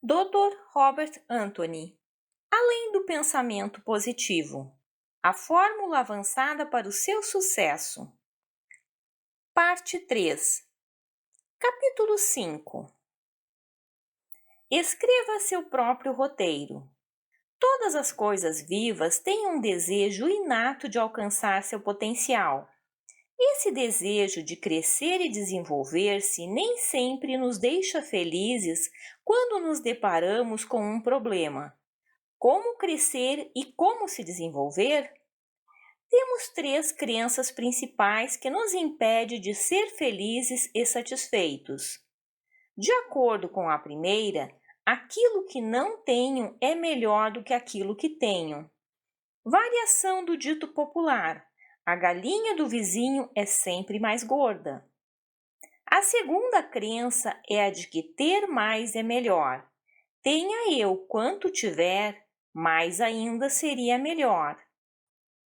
Dr. Robert Anthony. Além do pensamento positivo, a fórmula avançada para o seu sucesso. Parte 3. Capítulo 5. Escreva seu próprio roteiro. Todas as coisas vivas têm um desejo inato de alcançar seu potencial. Esse desejo de crescer e desenvolver-se nem sempre nos deixa felizes quando nos deparamos com um problema. Como crescer e como se desenvolver? Temos 3 crenças principais que nos impedem de ser felizes e satisfeitos. De acordo com a primeira, aquilo que não tenho é melhor do que aquilo que tenho. Variação do dito popular: a galinha do vizinho é sempre mais gorda. A segunda crença é a de que ter mais é melhor. Tenha eu quanto tiver, mais ainda seria melhor.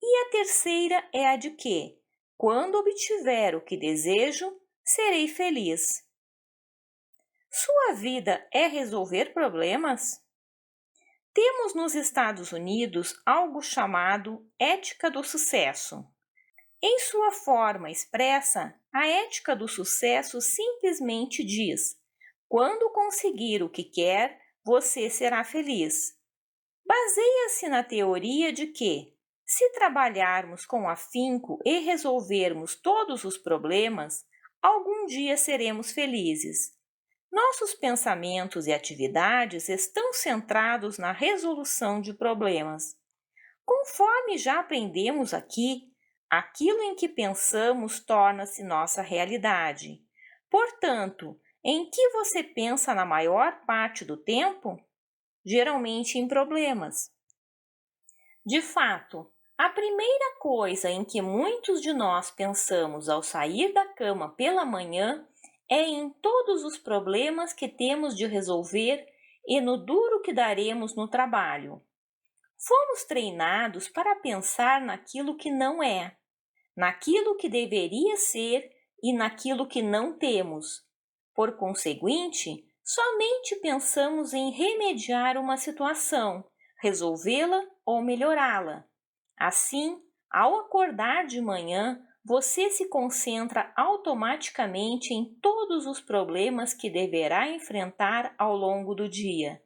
E a terceira é a de que, quando obtiver o que desejo, serei feliz. Sua vida é resolver problemas? Temos nos Estados Unidos algo chamado ética do sucesso. Em sua forma expressa, a ética do sucesso simplesmente diz: quando conseguir o que quer, você será feliz. Baseia-se na teoria de que, se trabalharmos com afinco e resolvermos todos os problemas, algum dia seremos felizes. Nossos pensamentos e atividades estão centrados na resolução de problemas. Conforme já aprendemos aqui, aquilo em que pensamos torna-se nossa realidade. Portanto, em que você pensa na maior parte do tempo? Geralmente em problemas. De fato, a primeira coisa em que muitos de nós pensamos ao sair da cama pela manhã é em todos os problemas que temos de resolver e no duro que daremos no trabalho. Fomos treinados para pensar naquilo que não é, naquilo que deveria ser e naquilo que não temos. Por conseguinte, somente pensamos em remediar uma situação, resolvê-la ou melhorá-la. Assim, ao acordar de manhã, você se concentra automaticamente em todos os problemas que deverá enfrentar ao longo do dia.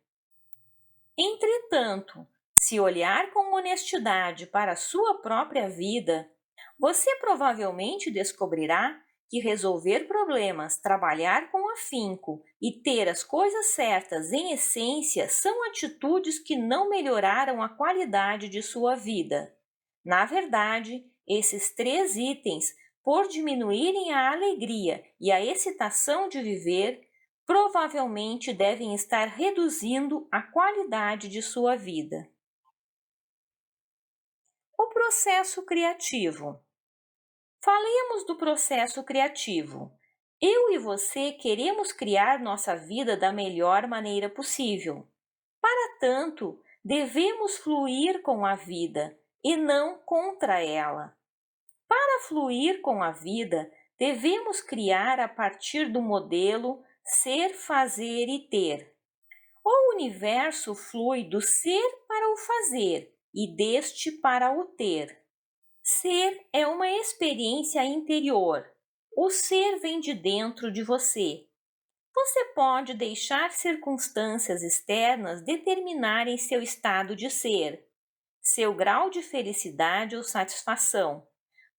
Entretanto, se olhar com honestidade para a sua própria vida, você provavelmente descobrirá que resolver problemas, trabalhar com afinco e ter as coisas certas em essência são atitudes que não melhoraram a qualidade de sua vida. Na verdade, esses 3 itens, por diminuírem a alegria e a excitação de viver, provavelmente devem estar reduzindo a qualidade de sua vida. O processo criativo. Falemos do processo criativo. Eu e você queremos criar nossa vida da melhor maneira possível. Para tanto, devemos fluir com a vida e não contra ela. Para fluir com a vida, devemos criar a partir do modelo ser, fazer e ter. O universo flui do ser para o fazer e deste para o ter. Ser é uma experiência interior. O ser vem de dentro de você. Você pode deixar circunstâncias externas determinarem seu estado de ser, seu grau de felicidade ou satisfação,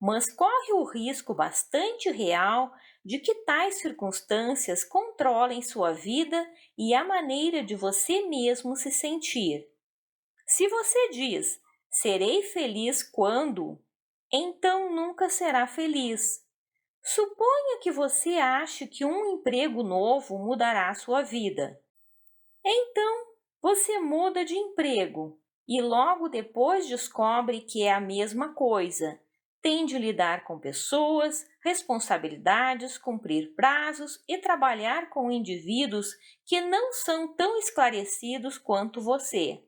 mas corre o risco bastante real de que tais circunstâncias controlem sua vida e a maneira de você mesmo se sentir. Se você diz, serei feliz quando, então nunca será feliz. Suponha que você ache que um emprego novo mudará sua vida. Então, você muda de emprego e logo depois descobre que é a mesma coisa. Tem de lidar com pessoas, responsabilidades, cumprir prazos e trabalhar com indivíduos que não são tão esclarecidos quanto você.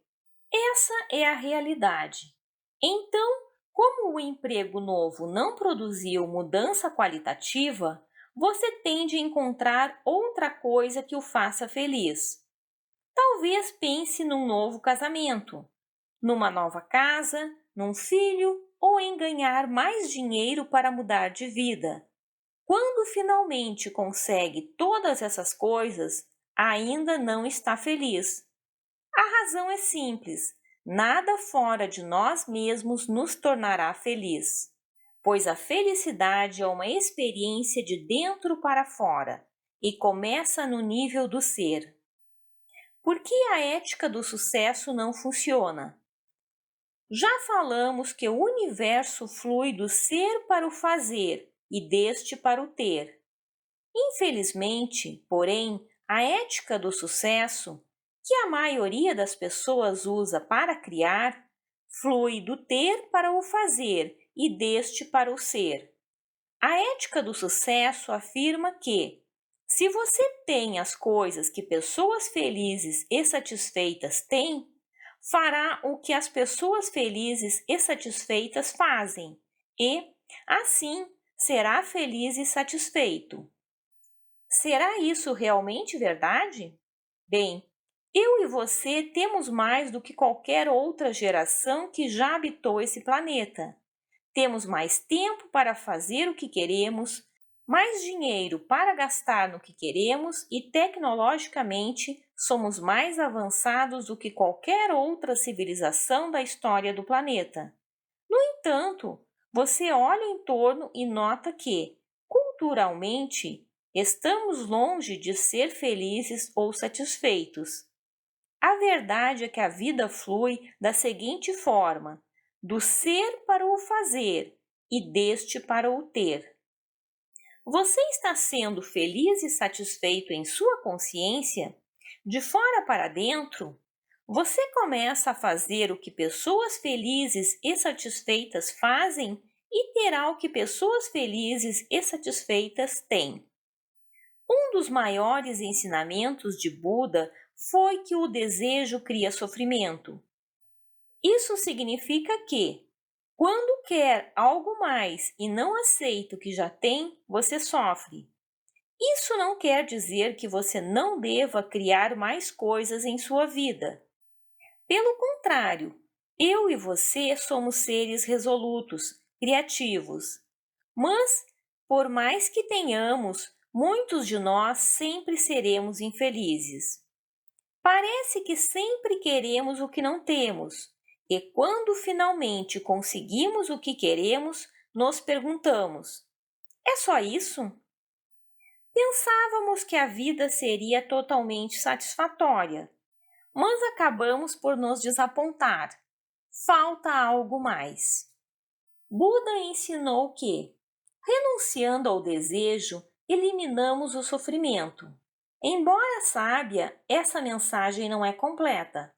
Essa é a realidade. Então, como o emprego novo não produziu mudança qualitativa, você tem de encontrar outra coisa que o faça feliz. Talvez pense num novo casamento, numa nova casa, num filho ou em ganhar mais dinheiro para mudar de vida. Quando finalmente consegue todas essas coisas, ainda não está feliz. A razão é simples: nada fora de nós mesmos nos tornará feliz, pois a felicidade é uma experiência de dentro para fora e começa no nível do ser. Por que a ética do sucesso não funciona? Já falamos que o universo flui do ser para o fazer e deste para o ter. Infelizmente, porém, a ética do sucesso, que a maioria das pessoas usa para criar, flui do ter para o fazer e deste para o ser. A ética do sucesso afirma que, se você tem as coisas que pessoas felizes e satisfeitas têm, fará o que as pessoas felizes e satisfeitas fazem e, assim, será feliz e satisfeito. Será isso realmente verdade? Bem, eu e você temos mais do que qualquer outra geração que já habitou esse planeta. Temos mais tempo para fazer o que queremos, mais dinheiro para gastar no que queremos e, tecnologicamente, somos mais avançados do que qualquer outra civilização da história do planeta. No entanto, você olha em torno e nota que, culturalmente, estamos longe de ser felizes ou satisfeitos. A verdade é que a vida flui da seguinte forma: do ser para o fazer e deste para o ter. Você está sendo feliz e satisfeito em sua consciência? De fora para dentro? Você começa a fazer o que pessoas felizes e satisfeitas fazem e terá o que pessoas felizes e satisfeitas têm. Um dos maiores ensinamentos de Buda foi que o desejo cria sofrimento. Isso significa que, quando quer algo mais e não aceita o que já tem, você sofre. Isso não quer dizer que você não deva criar mais coisas em sua vida. Pelo contrário, eu e você somos seres resolutos, criativos. Mas, por mais que tenhamos, muitos de nós sempre seremos infelizes. Parece que sempre queremos o que não temos, e quando finalmente conseguimos o que queremos, nos perguntamos: é só isso? Pensávamos que a vida seria totalmente satisfatória, mas acabamos por nos desapontar. Falta algo mais. Buda ensinou que, renunciando ao desejo, eliminamos o sofrimento. Embora sábia, essa mensagem não é completa.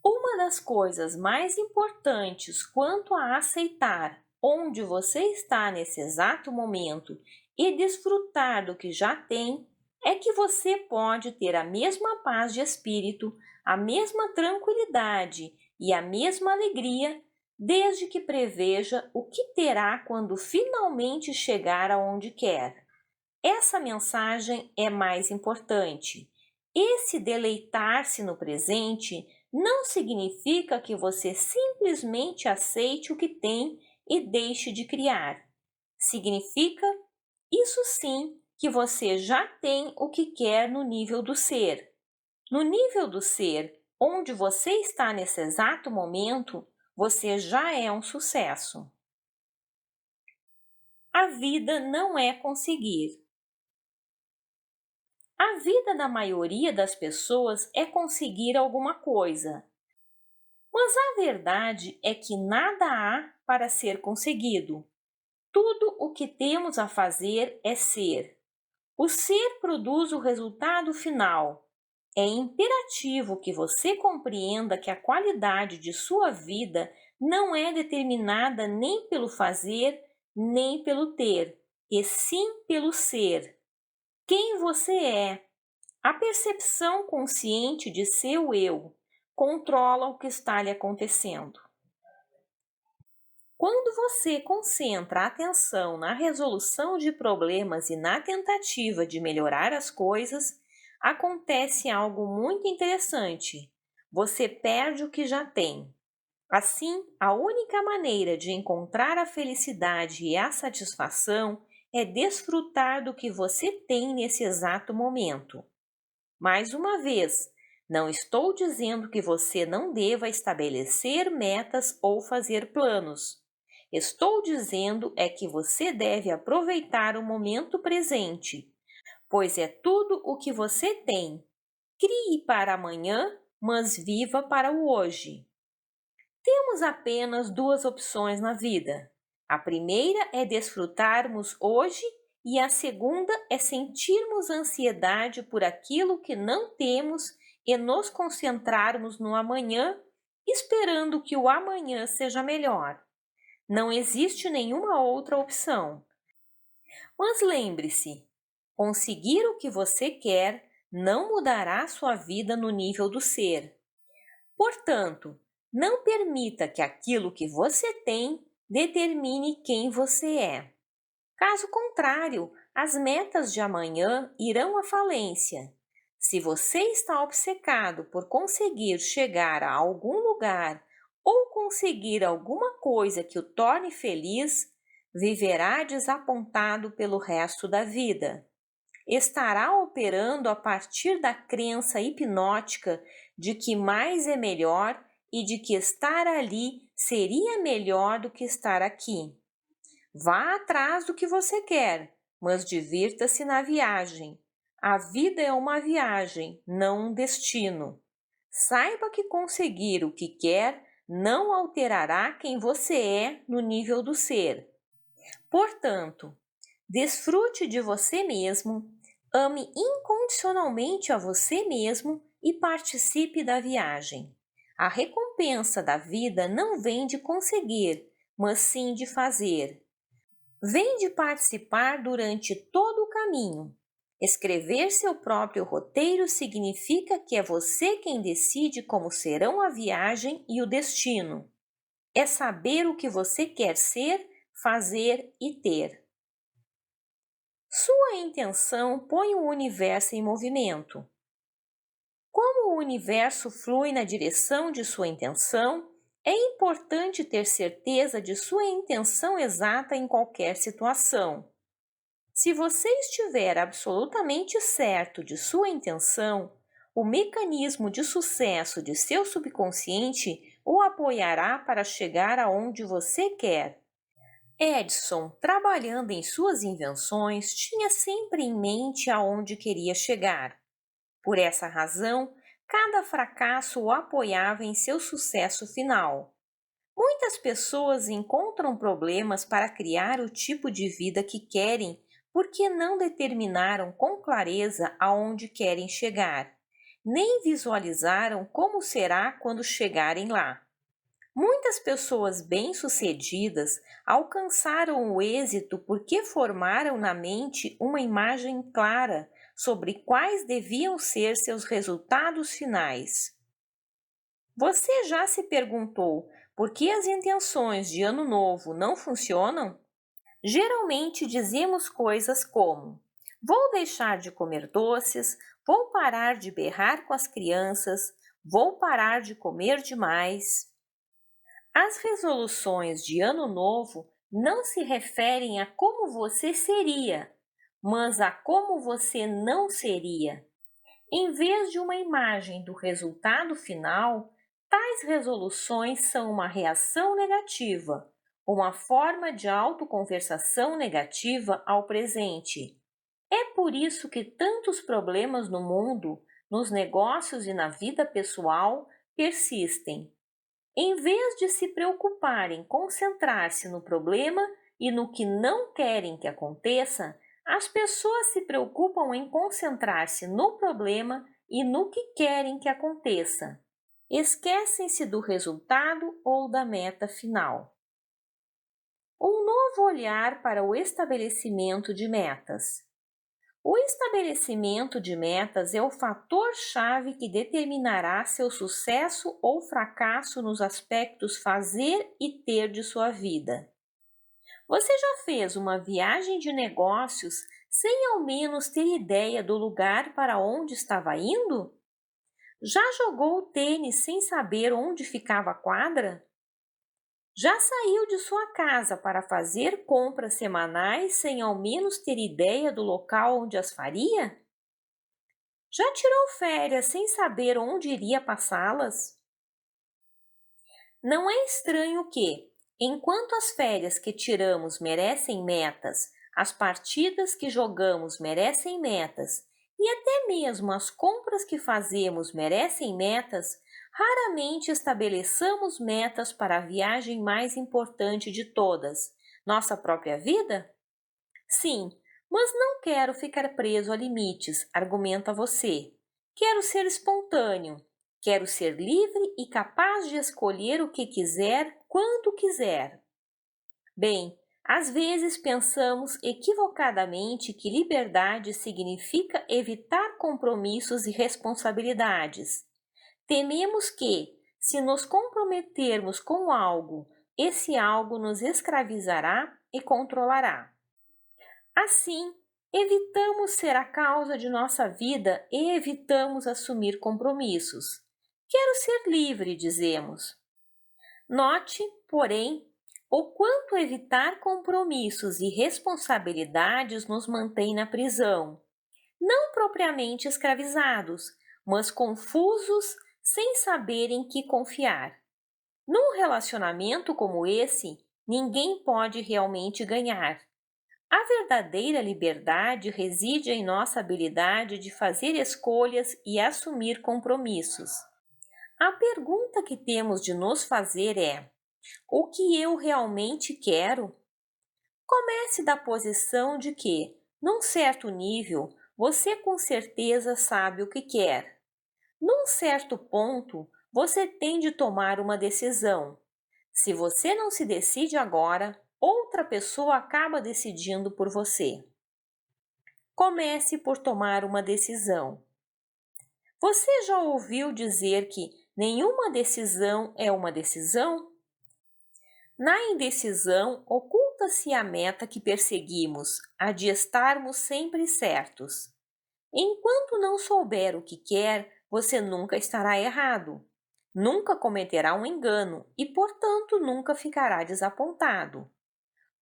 Uma das coisas mais importantes quanto a aceitar onde você está nesse exato momento e desfrutar do que já tem é que você pode ter a mesma paz de espírito, a mesma tranquilidade e a mesma alegria, desde que preveja o que terá quando finalmente chegar aonde quer. Essa mensagem é mais importante. Esse deleitar-se no presente não significa que você simplesmente aceite o que tem e deixe de criar. Significa, isso sim, que você já tem o que quer no nível do ser. No nível do ser, onde você está nesse exato momento, você já é um sucesso. A vida não é conseguir. A vida da maioria das pessoas é conseguir alguma coisa. Mas a verdade é que nada há para ser conseguido. Tudo o que temos a fazer é ser. O ser produz o resultado final. É imperativo que você compreenda que a qualidade de sua vida não é determinada nem pelo fazer, nem pelo ter, e sim pelo ser. Quem você é? A percepção consciente de seu eu controla o que está lhe acontecendo. Quando você concentra a atenção na resolução de problemas e na tentativa de melhorar as coisas, acontece algo muito interessante. Você perde o que já tem. Assim, a única maneira de encontrar a felicidade e a satisfação é desfrutar do que você tem nesse exato momento. Mais uma vez, não estou dizendo que você não deva estabelecer metas ou fazer planos. Estou dizendo é que você deve aproveitar o momento presente, pois é tudo o que você tem. Crie para amanhã, mas viva para o hoje. Temos apenas duas opções na vida. A primeira é desfrutarmos hoje e a segunda é sentirmos ansiedade por aquilo que não temos e nos concentrarmos no amanhã, esperando que o amanhã seja melhor. Não existe nenhuma outra opção. Mas lembre-se, conseguir o que você quer não mudará sua vida no nível do ser. Portanto, não permita que aquilo que você tem determine quem você é. Caso contrário, as metas de amanhã irão à falência. Se você está obcecado por conseguir chegar a algum lugar ou conseguir alguma coisa que o torne feliz, viverá desapontado pelo resto da vida. Estará operando a partir da crença hipnótica de que mais é melhor e de que estar ali seria melhor do que estar aqui. Vá atrás do que você quer, mas divirta-se na viagem. A vida é uma viagem, não um destino. Saiba que conseguir o que quer não alterará quem você é no nível do ser. Portanto, desfrute de você mesmo, ame incondicionalmente a você mesmo e participe da viagem. A recompensa da vida não vem de conseguir, mas sim de fazer. Vem de participar durante todo o caminho. Escrever seu próprio roteiro significa que é você quem decide como serão a viagem e o destino. É saber o que você quer ser, fazer e ter. Sua intenção põe o universo em movimento. Como o universo flui na direção de sua intenção, é importante ter certeza de sua intenção exata em qualquer situação. Se você estiver absolutamente certo de sua intenção, o mecanismo de sucesso de seu subconsciente o apoiará para chegar aonde você quer. Edison, trabalhando em suas invenções, tinha sempre em mente aonde queria chegar. Por essa razão, cada fracasso o apoiava em seu sucesso final. Muitas pessoas encontram problemas para criar o tipo de vida que querem porque não determinaram com clareza aonde querem chegar, nem visualizaram como será quando chegarem lá. Muitas pessoas bem-sucedidas alcançaram o êxito porque formaram na mente uma imagem clara sobre quais deviam ser seus resultados finais. Você já se perguntou por que as intenções de ano novo não funcionam? Geralmente dizemos coisas como: vou deixar de comer doces, vou parar de berrar com as crianças, vou parar de comer demais. As resoluções de ano novo não se referem a como você seria, mas a como você não seria. Em vez de uma imagem do resultado final, tais resoluções são uma reação negativa, uma forma de autoconversação negativa ao presente. É por isso que tantos problemas no mundo, nos negócios e na vida pessoal persistem. Em vez de se preocupar em concentrar-se no problema e no que não querem que aconteça, as pessoas se preocupam em concentrar-se no problema e no que querem que aconteça. Esquecem-se do resultado ou da meta final. Um novo olhar para o estabelecimento de metas. O estabelecimento de metas é o fator-chave que determinará seu sucesso ou fracasso nos aspectos fazer e ter de sua vida. Você já fez uma viagem de negócios sem ao menos ter ideia do lugar para onde estava indo? Já jogou tênis sem saber onde ficava a quadra? Já saiu de sua casa para fazer compras semanais sem ao menos ter ideia do local onde as faria? Já tirou férias sem saber onde iria passá-las? Não é estranho que, enquanto as férias que tiramos merecem metas, as partidas que jogamos merecem metas e até mesmo as compras que fazemos merecem metas, raramente estabeleçamos metas para a viagem mais importante de todas, nossa própria vida? Sim, mas não quero ficar preso a limites, argumenta você. Quero ser espontâneo. Quero ser livre e capaz de escolher o que quiser, quando quiser. Bem, às vezes pensamos equivocadamente que liberdade significa evitar compromissos e responsabilidades. Tememos que, se nos comprometermos com algo, esse algo nos escravizará e controlará. Assim, evitamos ser a causa de nossa vida e evitamos assumir compromissos. Quero ser livre, dizemos. Note, porém, o quanto evitar compromissos e responsabilidades nos mantém na prisão, não propriamente escravizados, mas confusos, sem saber em que confiar. Num relacionamento como esse, ninguém pode realmente ganhar. A verdadeira liberdade reside em nossa habilidade de fazer escolhas e assumir compromissos. A pergunta que temos de nos fazer é: o que eu realmente quero? Comece da posição de que, num certo nível, você com certeza sabe o que quer. Num certo ponto, você tem de tomar uma decisão. Se você não se decide agora, outra pessoa acaba decidindo por você. Comece por tomar uma decisão. Você já ouviu dizer que nenhuma decisão é uma decisão? Na indecisão oculta-se a meta que perseguimos, a de estarmos sempre certos. Enquanto não souber o que quer, você nunca estará errado. Nunca cometerá um engano e, portanto, nunca ficará desapontado.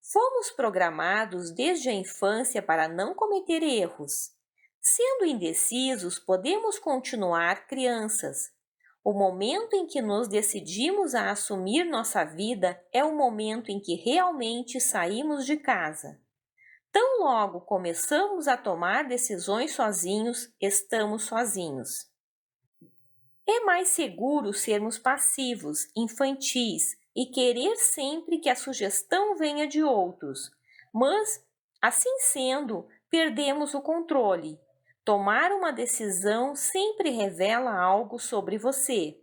Fomos programados desde a infância para não cometer erros. Sendo indecisos, podemos continuar crianças. O momento em que nos decidimos a assumir nossa vida é o momento em que realmente saímos de casa. Tão logo começamos a tomar decisões sozinhos, estamos sozinhos. É mais seguro sermos passivos, infantis e querer sempre que a sugestão venha de outros, mas, assim sendo, perdemos o controle. Tomar uma decisão sempre revela algo sobre você.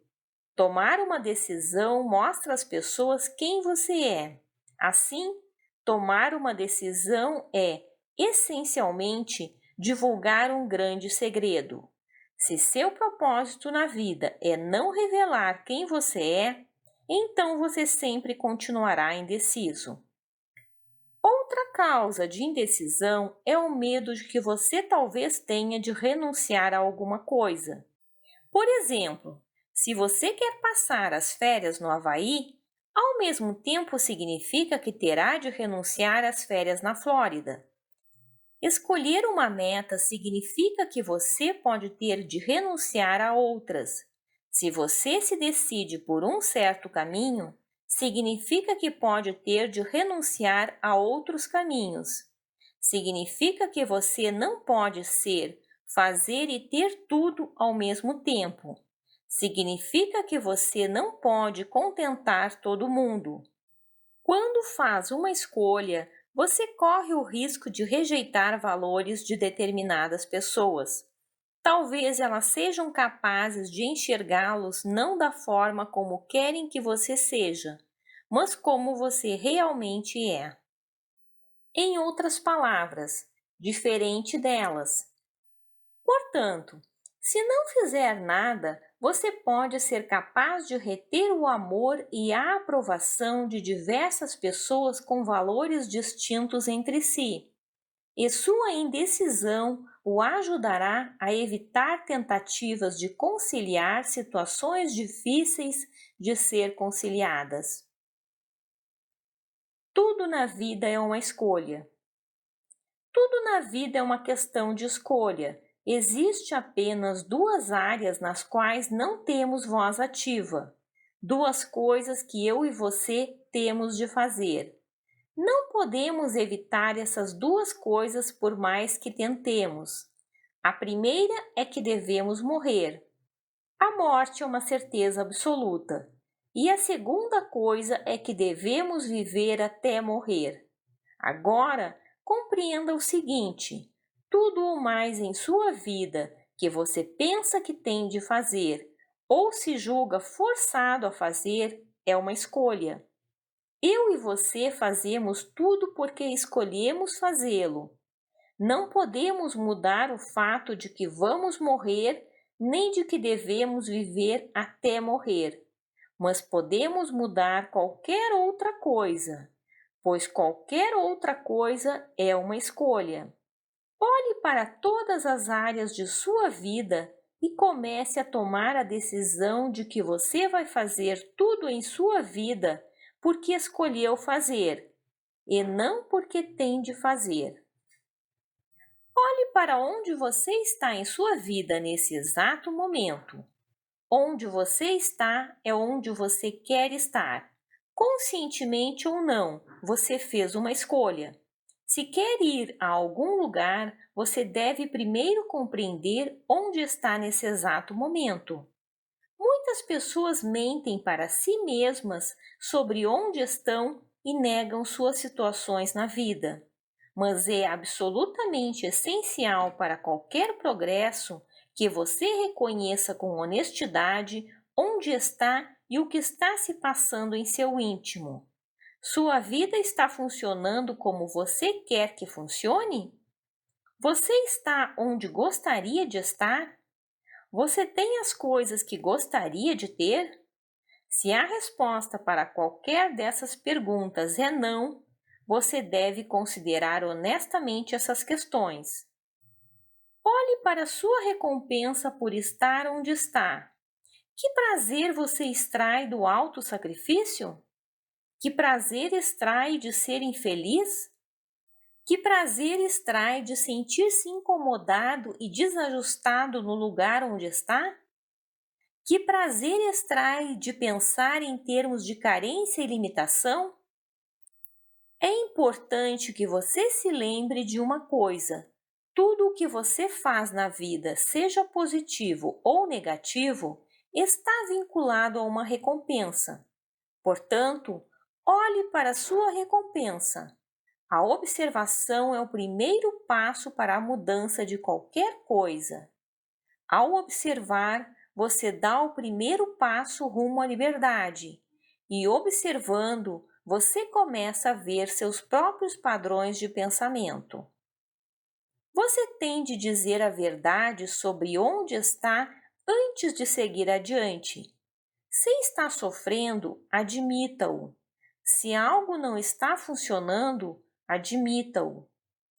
Tomar uma decisão mostra às pessoas quem você é. Assim, tomar uma decisão é, essencialmente, divulgar um grande segredo. Se seu propósito na vida é não revelar quem você é, então você sempre continuará indeciso. Outra causa de indecisão é o medo de que você talvez tenha de renunciar a alguma coisa. Por exemplo, se você quer passar as férias no Havaí, ao mesmo tempo significa que terá de renunciar às férias na Flórida. Escolher uma meta significa que você pode ter de renunciar a outras. Se você se decide por um certo caminho, significa que pode ter de renunciar a outros caminhos. Significa que você não pode ser, fazer e ter tudo ao mesmo tempo. Significa que você não pode contentar todo mundo. Quando faz uma escolha, você corre o risco de rejeitar valores de determinadas pessoas. Talvez elas sejam capazes de enxergá-los não da forma como querem que você seja, mas como você realmente é. Em outras palavras, diferente delas. Portanto, se não fizer nada, você pode ser capaz de reter o amor e a aprovação de diversas pessoas com valores distintos entre si. e sua indecisão o ajudará a evitar tentativas de conciliar situações difíceis de ser conciliadas. Tudo na vida é uma escolha. Tudo na vida é uma questão de escolha. Existe apenas duas áreas nas quais não temos voz ativa. Duas coisas que eu e você temos de fazer. Não podemos evitar essas duas coisas por mais que tentemos. A primeira é que devemos morrer. A morte é uma certeza absoluta. E a segunda coisa é que devemos viver até morrer. Agora, compreenda o seguinte: tudo ou mais em sua vida que você pensa que tem de fazer ou se julga forçado a fazer é uma escolha. Eu e você fazemos tudo porque escolhemos fazê-lo. Não podemos mudar o fato de que vamos morrer, nem de que devemos viver até morrer, mas podemos mudar qualquer outra coisa, pois qualquer outra coisa é uma escolha. Olhe para todas as áreas de sua vida e comece a tomar a decisão de que você vai fazer tudo em sua vida porque escolheu fazer, e não porque tem de fazer. Olhe para onde você está em sua vida nesse exato momento. Onde você está é onde você quer estar. Conscientemente ou não, você fez uma escolha. Se quer ir a algum lugar, você deve primeiro compreender onde está nesse exato momento. Muitas pessoas mentem para si mesmas sobre onde estão e negam suas situações na vida. Mas é absolutamente essencial para qualquer progresso que você reconheça com honestidade onde está e o que está se passando em seu íntimo. Sua vida está funcionando como você quer que funcione? Você está onde gostaria de estar? Você tem as coisas que gostaria de ter? Se a resposta para qualquer dessas perguntas é não, você deve considerar honestamente essas questões. Olhe para sua recompensa por estar onde está. Que prazer você extrai do autossacrifício? Que prazer extrai de ser infeliz? Que prazer extrai de sentir-se incomodado e desajustado no lugar onde está? Que prazer extrai de pensar em termos de carência e limitação? É importante que você se lembre de uma coisa: tudo o que você faz na vida, seja positivo ou negativo, está vinculado a uma recompensa. Portanto, olhe para a sua recompensa. A observação é o primeiro passo para a mudança de qualquer coisa. Ao observar, você dá o primeiro passo rumo à liberdade, e observando, você começa a ver seus próprios padrões de pensamento. Você tem de dizer a verdade sobre onde está antes de seguir adiante. Se está sofrendo, admita-o. Se algo não está funcionando, admita-o.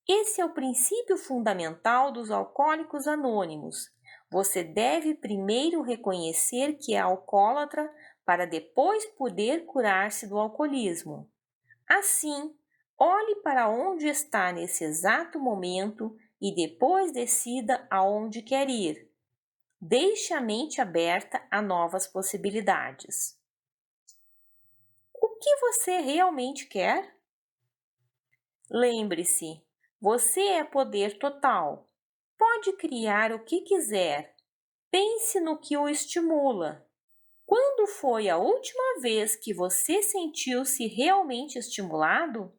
Esse é o princípio fundamental dos alcoólicos anônimos. Você deve primeiro reconhecer que é alcoólatra para depois poder curar-se do alcoolismo. Assim, olhe para onde está nesse exato momento e depois decida aonde quer ir. Deixe a mente aberta a novas possibilidades. O que você realmente quer? Lembre-se, você é poder total. Pode criar o que quiser. Pense no que o estimula. Quando foi a última vez que você sentiu-se realmente estimulado?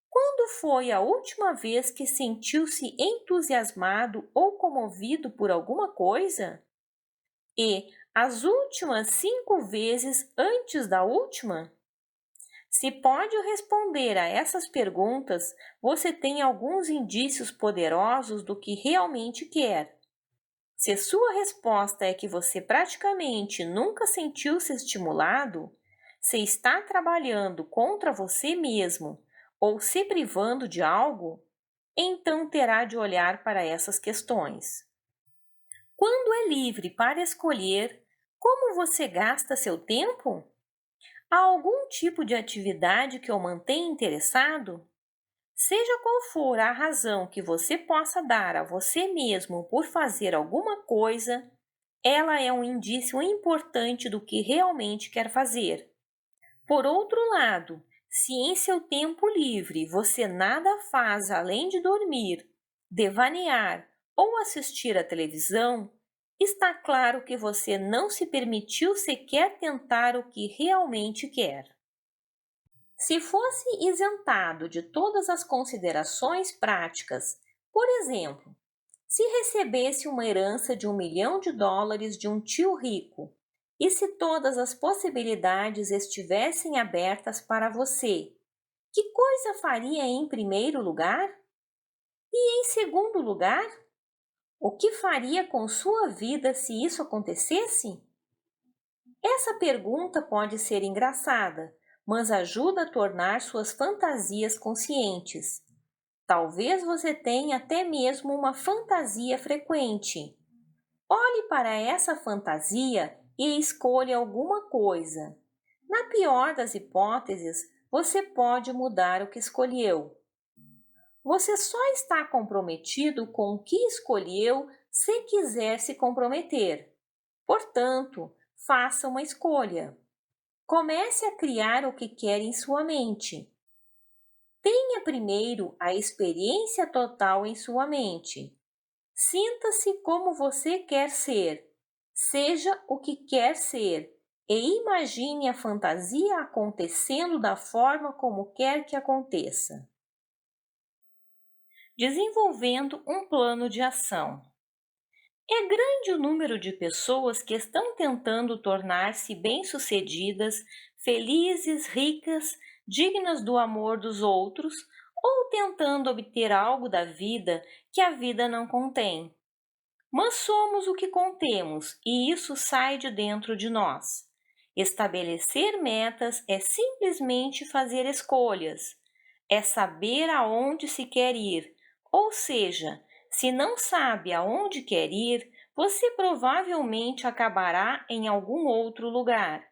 Quando foi a última vez que sentiu-se entusiasmado ou comovido por alguma coisa? E as últimas 5 vezes antes da última? Se pode responder a essas perguntas, você tem alguns indícios poderosos do que realmente quer. Se sua resposta é que você praticamente nunca sentiu-se estimulado, se está trabalhando contra você mesmo ou se privando de algo, então terá de olhar para essas questões. Quando é livre para escolher como você gasta seu tempo? Há algum tipo de atividade que o mantém interessado? Seja qual for a razão que você possa dar a você mesmo por fazer alguma coisa, ela é um indício importante do que realmente quer fazer. Por outro lado, se em seu tempo livre você nada faz além de dormir, devanear ou assistir à televisão, está claro que você não se permitiu sequer tentar o que realmente quer. Se fosse isentado de todas as considerações práticas, por exemplo, se recebesse uma herança de US$ 1 milhão de um tio rico, e se todas as possibilidades estivessem abertas para você, que coisa faria em primeiro lugar? E em segundo lugar, o que faria com sua vida se isso acontecesse? Essa pergunta pode ser engraçada, mas ajuda a tornar suas fantasias conscientes. Talvez você tenha até mesmo uma fantasia frequente. Olhe para essa fantasia e escolha alguma coisa. Na pior das hipóteses, você pode mudar o que escolheu. Você só está comprometido com o que escolheu se quiser se comprometer. Portanto, faça uma escolha. Comece a criar o que quer em sua mente. Tenha primeiro a experiência total em sua mente. Sinta-se como você quer ser, seja o que quer ser, e imagine a fantasia acontecendo da forma como quer que aconteça. Desenvolvendo um plano de ação. É grande o número de pessoas que estão tentando tornar-se bem-sucedidas, felizes, ricas, dignas do amor dos outros, ou tentando obter algo da vida que a vida não contém. Mas somos o que contemos, e isso sai de dentro de nós. Estabelecer metas é simplesmente fazer escolhas, é saber aonde se quer ir, ou seja, se não sabe aonde quer ir, você provavelmente acabará em algum outro lugar.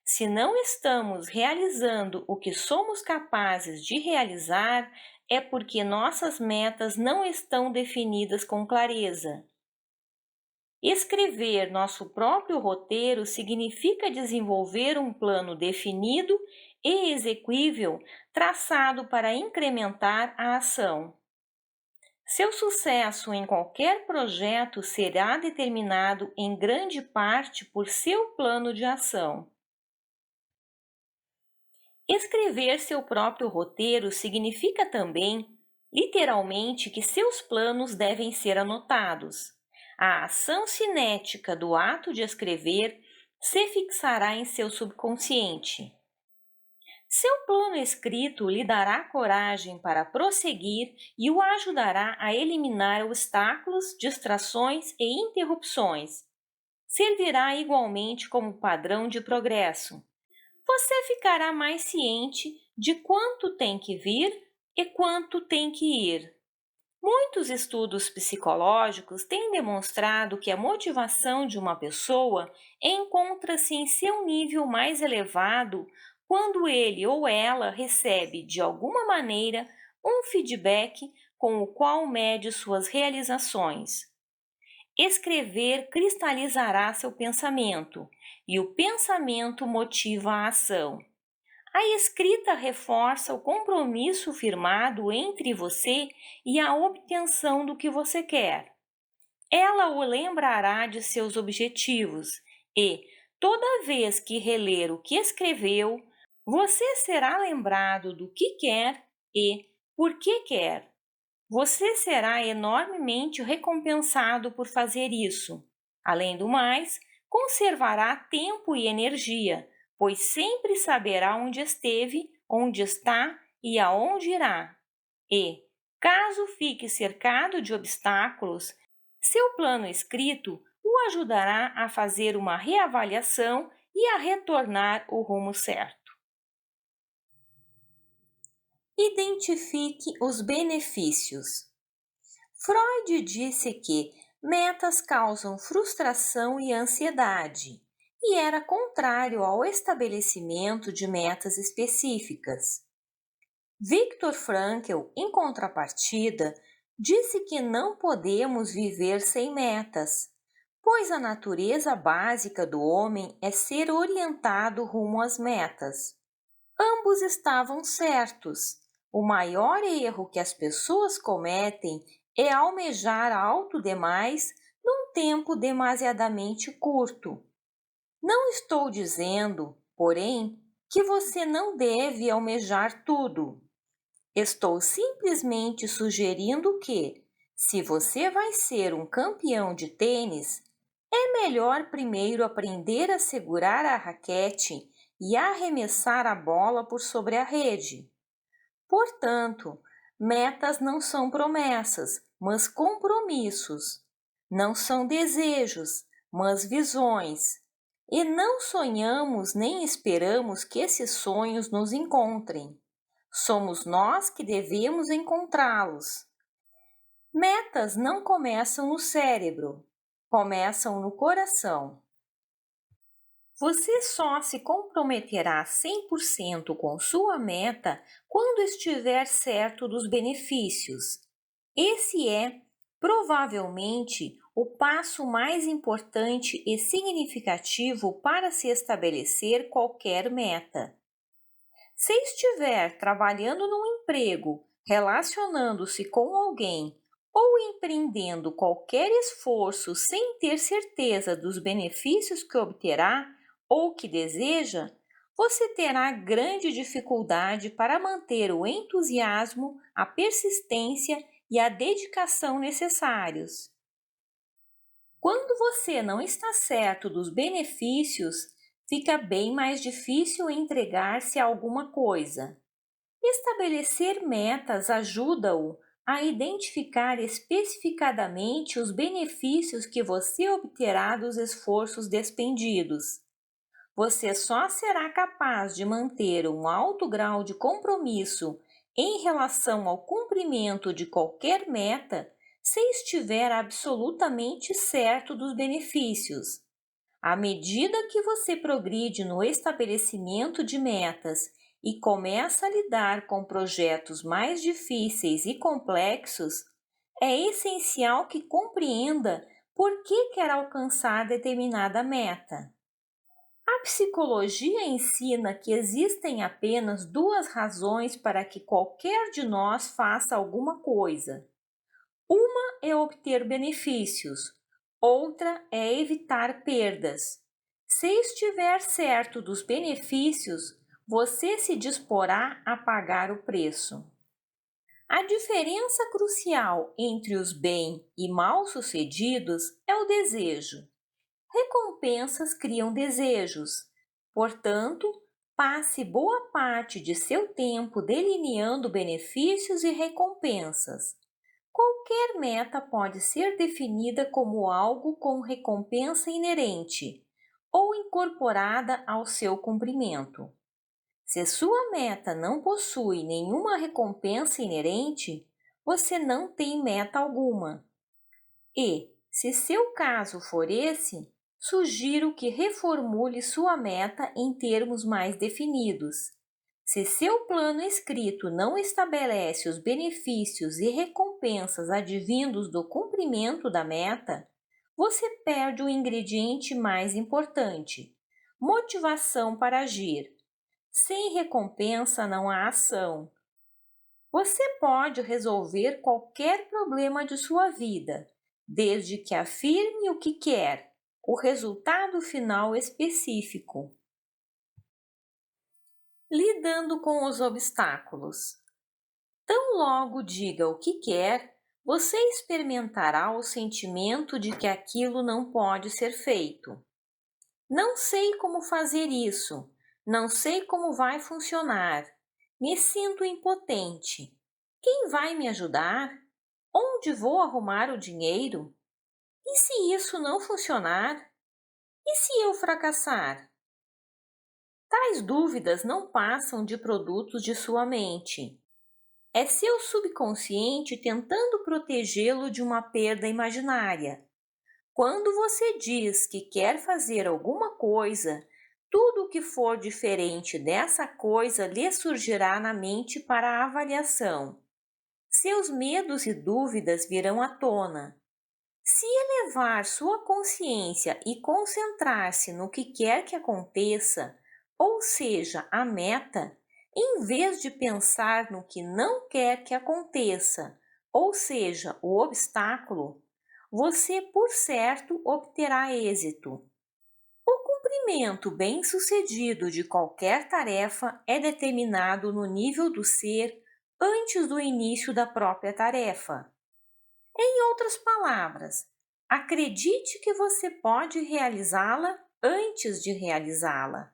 Se não estamos realizando o que somos capazes de realizar, é porque nossas metas não estão definidas com clareza. Escrever nosso próprio roteiro significa desenvolver um plano definido e exequível traçado para incrementar a ação. Seu sucesso em qualquer projeto será determinado em grande parte por seu plano de ação. Escrever seu próprio roteiro significa também, literalmente, que seus planos devem ser anotados. A ação cinética do ato de escrever se fixará em seu subconsciente. Seu plano escrito lhe dará coragem para prosseguir e o ajudará a eliminar obstáculos, distrações e interrupções. Servirá igualmente como padrão de progresso. Você ficará mais ciente de quanto tem que vir e quanto tem que ir. Muitos estudos psicológicos têm demonstrado que a motivação de uma pessoa encontra-se em seu nível mais elevado quando ele ou ela recebe, de alguma maneira, um feedback com o qual mede suas realizações. Escrever cristalizará seu pensamento, e o pensamento motiva a ação. A escrita reforça o compromisso firmado entre você e a obtenção do que você quer. Ela o lembrará de seus objetivos e, toda vez que reler o que escreveu, você será lembrado do que quer e por que quer. Você será enormemente recompensado por fazer isso. Além do mais, conservará tempo e energia, pois sempre saberá onde esteve, onde está e aonde irá. E, caso fique cercado de obstáculos, seu plano escrito o ajudará a fazer uma reavaliação e a retornar o rumo certo. Identifique os benefícios. Freud disse que metas causam frustração e ansiedade, e era contrário ao estabelecimento de metas específicas. Viktor Frankl, em contrapartida, disse que não podemos viver sem metas, pois a natureza básica do homem é ser orientado rumo às metas. Ambos estavam certos. O maior erro que as pessoas cometem é almejar alto demais num tempo demasiadamente curto. Não estou dizendo, porém, que você não deve almejar tudo. Estou simplesmente sugerindo que, se você vai ser um campeão de tênis, é melhor primeiro aprender a segurar a raquete e arremessar a bola por sobre a rede. Portanto, metas não são promessas, mas compromissos. Não são desejos, mas visões. E não sonhamos nem esperamos que esses sonhos nos encontrem. Somos nós que devemos encontrá-los. Metas não começam no cérebro, começam no coração. Você só se comprometerá 100% com sua meta quando estiver certo dos benefícios. Esse é, provavelmente, o passo mais importante e significativo para se estabelecer qualquer meta. Se estiver trabalhando num emprego, relacionando-se com alguém ou empreendendo qualquer esforço sem ter certeza dos benefícios que obterá ou que deseja, você terá grande dificuldade para manter o entusiasmo, a persistência e a dedicação necessários. Quando você não está certo dos benefícios, fica bem mais difícil entregar-se a alguma coisa. Estabelecer metas ajuda-o a identificar especificadamente os benefícios que você obterá dos esforços despendidos. Você só será capaz de manter um alto grau de compromisso em relação ao cumprimento de qualquer meta se estiver absolutamente certo dos benefícios. À medida que você progride no estabelecimento de metas e começa a lidar com projetos mais difíceis e complexos, é essencial que compreenda por que quer alcançar determinada meta. A psicologia ensina que existem apenas duas razões para que qualquer de nós faça alguma coisa. Uma é obter benefícios, outra é evitar perdas. Se estiver certo dos benefícios, você se disporá a pagar o preço. A diferença crucial entre os bem e mal-sucedidos é o desejo. Recompensas criam desejos. Portanto, passe boa parte de seu tempo delineando benefícios e recompensas. Qualquer meta pode ser definida como algo com recompensa inerente ou incorporada ao seu cumprimento. Se sua meta não possui nenhuma recompensa inerente, você não tem meta alguma. E, se seu caso for esse, sugiro que reformule sua meta em termos mais definidos. Se seu plano escrito não estabelece os benefícios e recompensas advindos do cumprimento da meta, você perde o ingrediente mais importante: motivação para agir. Sem recompensa não há ação. Você pode resolver qualquer problema de sua vida, desde que afirme o que quer, o resultado final específico. Lidando com os obstáculos. Tão logo diga o que quer, você experimentará o sentimento de que aquilo não pode ser feito. Não sei como fazer isso, não sei como vai funcionar, me sinto impotente. Quem vai me ajudar? Onde vou arrumar o dinheiro? E se isso não funcionar? E se eu fracassar? Tais dúvidas não passam de produtos de sua mente. É seu subconsciente tentando protegê-lo de uma perda imaginária. Quando você diz que quer fazer alguma coisa, tudo o que for diferente dessa coisa lhe surgirá na mente para a avaliação. Seus medos e dúvidas virão à tona. Se elevar sua consciência e concentrar-se no que quer que aconteça, ou seja, a meta, em vez de pensar no que não quer que aconteça, ou seja, o obstáculo, você, por certo, obterá êxito. O cumprimento bem-sucedido de qualquer tarefa é determinado no nível do ser antes do início da própria tarefa. Em outras palavras, acredite que você pode realizá-la antes de realizá-la.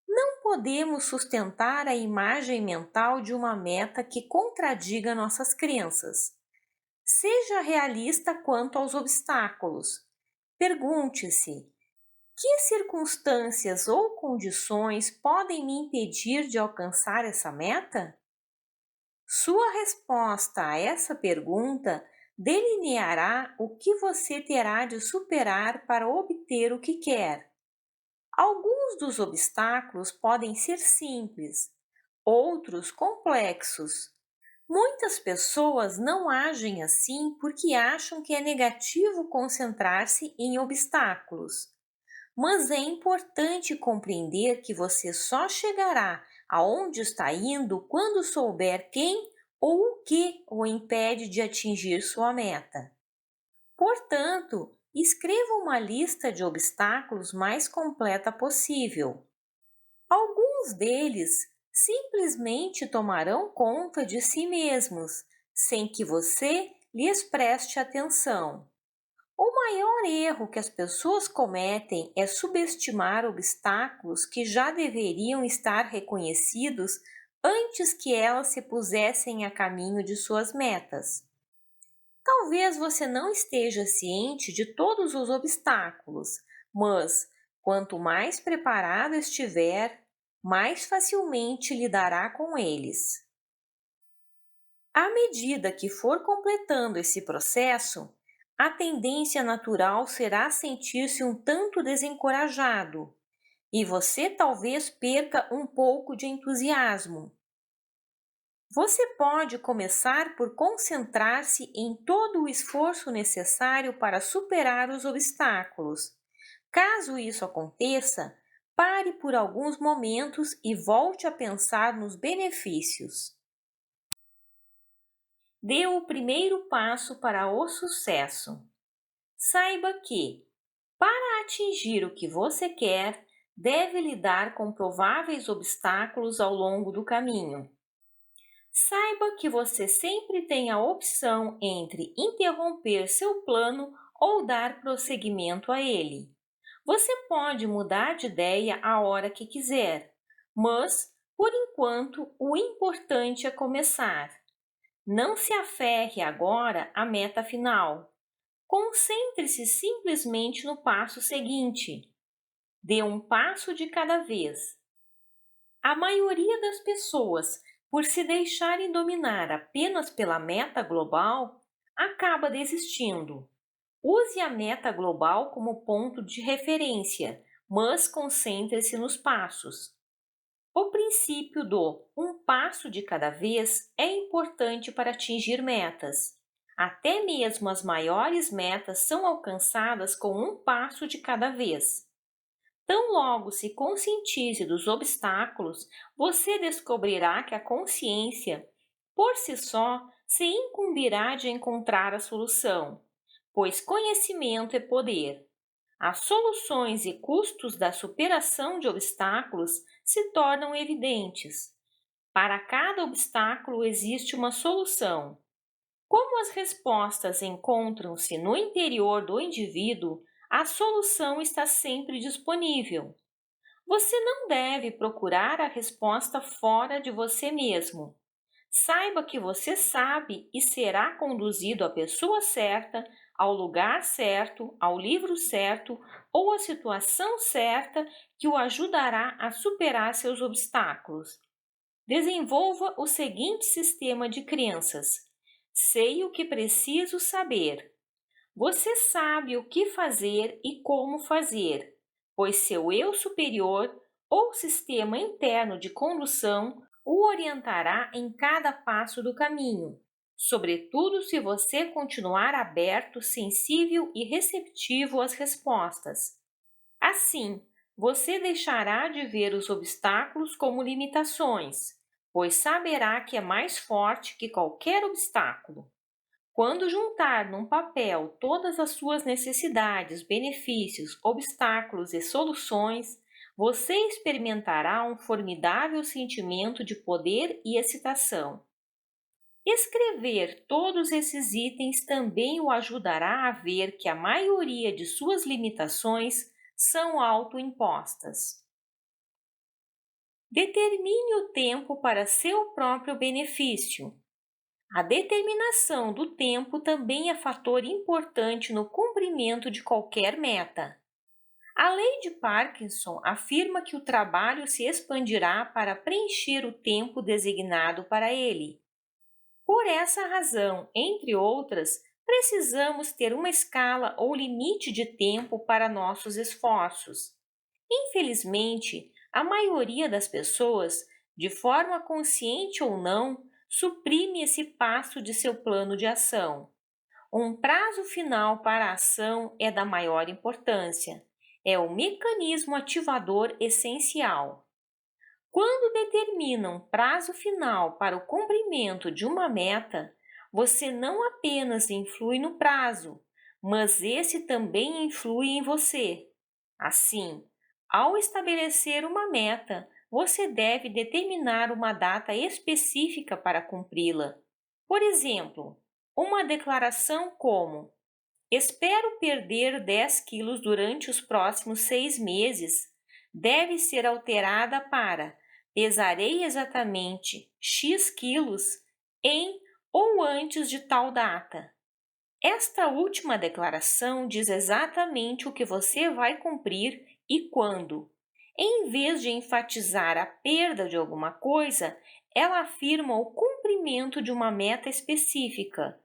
Não podemos sustentar a imagem mental de uma meta que contradiga nossas crenças. Seja realista quanto aos obstáculos. Pergunte-se: que circunstâncias ou condições podem me impedir de alcançar essa meta? Sua resposta a essa pergunta delineará o que você terá de superar para obter o que quer. Alguns dos obstáculos podem ser simples, outros complexos. Muitas pessoas não agem assim porque acham que é negativo concentrar-se em obstáculos. Mas é importante compreender que você só chegará aonde está indo quando souber quem ou o que o impede de atingir sua meta. Portanto, escreva uma lista de obstáculos mais completa possível. Alguns deles simplesmente tomarão conta de si mesmos, sem que você lhes preste atenção. O maior erro que as pessoas cometem é subestimar obstáculos que já deveriam estar reconhecidos antes que elas se pusessem a caminho de suas metas. Talvez você não esteja ciente de todos os obstáculos, mas quanto mais preparado estiver, mais facilmente lidará com eles. À medida que for completando esse processo, a tendência natural será sentir-se um tanto desencorajado e você talvez perca um pouco de entusiasmo. Você pode começar por concentrar-se em todo o esforço necessário para superar os obstáculos. Caso isso aconteça, pare por alguns momentos e volte a pensar nos benefícios. Dê o primeiro passo para o sucesso. Saiba que, para atingir o que você quer, deve lidar com prováveis obstáculos ao longo do caminho. Saiba que você sempre tem a opção entre interromper seu plano ou dar prosseguimento a ele. Você pode mudar de ideia a hora que quiser, mas, por enquanto, o importante é começar. Não se aferre agora à meta final. Concentre-se simplesmente no passo seguinte. Dê um passo de cada vez. A maioria das pessoas, por se deixarem dominar apenas pela meta global, acaba desistindo. Use a meta global como ponto de referência, mas concentre-se nos passos. O princípio do um passo de cada vez é importante para atingir metas. Até mesmo as maiores metas são alcançadas com um passo de cada vez. Tão logo se conscientize dos obstáculos, você descobrirá que a consciência, por si só, se incumbirá de encontrar a solução, pois conhecimento é poder. As soluções e custos da superação de obstáculos se tornam evidentes. Para cada obstáculo existe uma solução. Como as respostas encontram-se no interior do indivíduo, a solução está sempre disponível. Você não deve procurar a resposta fora de você mesmo. Saiba que você sabe e será conduzido à pessoa certa, ao lugar certo, ao livro certo ou à situação certa que o ajudará a superar seus obstáculos. Desenvolva o seguinte sistema de crenças: sei o que preciso saber. Você sabe o que fazer e como fazer, pois seu eu superior ou sistema interno de condução o orientará em cada passo do caminho, sobretudo se você continuar aberto, sensível e receptivo às respostas. Assim, você deixará de ver os obstáculos como limitações, pois saberá que é mais forte que qualquer obstáculo. Quando juntar num papel todas as suas necessidades, benefícios, obstáculos e soluções, você experimentará um formidável sentimento de poder e excitação. Escrever todos esses itens também o ajudará a ver que a maioria de suas limitações são autoimpostas. Determine o tempo para seu próprio benefício. A determinação do tempo também é fator importante no cumprimento de qualquer meta. A lei de Parkinson afirma que o trabalho se expandirá para preencher o tempo designado para ele. Por essa razão, entre outras, precisamos ter uma escala ou limite de tempo para nossos esforços. Infelizmente, a maioria das pessoas, de forma consciente ou não, suprime esse passo de seu plano de ação. Um prazo final para a ação é da maior importância. É o mecanismo ativador essencial. Quando determina um prazo final para o cumprimento de uma meta, você não apenas influi no prazo, mas esse também influi em você. Assim, ao estabelecer uma meta, você deve determinar uma data específica para cumpri-la. Por exemplo, uma declaração como: espero perder 10 quilos durante os próximos 6 meses, deve ser alterada para: pesarei exatamente X quilos em ou antes de tal data. Esta última declaração diz exatamente o que você vai cumprir e quando. Em vez de enfatizar a perda de alguma coisa, ela afirma o cumprimento de uma meta específica.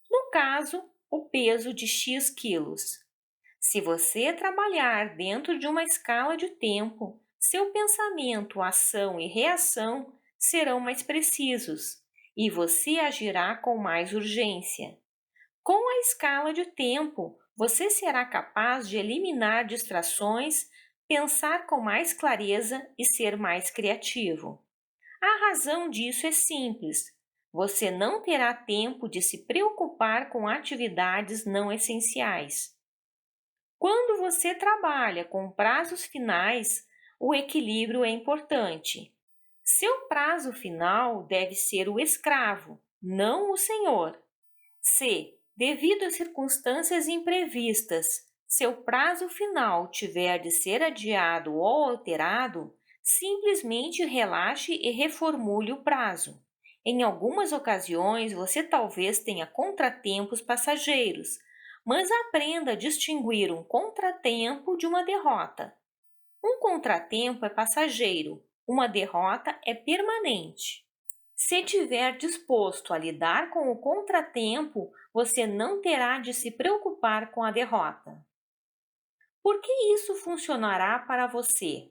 No caso, o peso de X quilos. Se você trabalhar dentro de uma escala de tempo, seu pensamento, ação e reação serão mais precisos e você agirá com mais urgência. Com a escala de tempo, você será capaz de eliminar distrações, pensar com mais clareza e ser mais criativo. A razão disso é simples. Você não terá tempo de se preocupar com atividades não essenciais. Quando você trabalha com prazos finais, o equilíbrio é importante. Seu prazo final deve ser o escravo, não o senhor. Se, devido a circunstâncias imprevistas, seu prazo final tiver de ser adiado ou alterado, simplesmente relaxe e reformule o prazo. Em algumas ocasiões, você talvez tenha contratempos passageiros, mas aprenda a distinguir um contratempo de uma derrota. Um contratempo é passageiro, uma derrota é permanente. Se estiver disposto a lidar com o contratempo, você não terá de se preocupar com a derrota. Por que isso funcionará para você?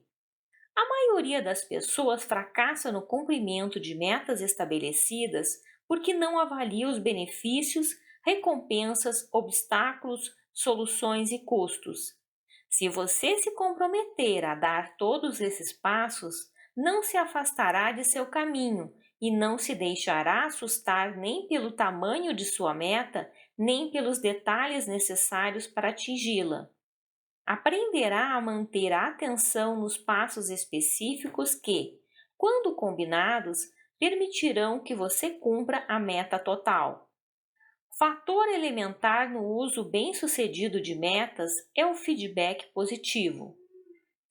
A maioria das pessoas fracassa no cumprimento de metas estabelecidas porque não avalia os benefícios, recompensas, obstáculos, soluções e custos. Se você se comprometer a dar todos esses passos, não se afastará de seu caminho e não se deixará assustar nem pelo tamanho de sua meta, nem pelos detalhes necessários para atingi-la. Aprenderá a manter a atenção nos passos específicos que, quando combinados, permitirão que você cumpra a meta total. Fator elementar no uso bem-sucedido de metas é o feedback positivo.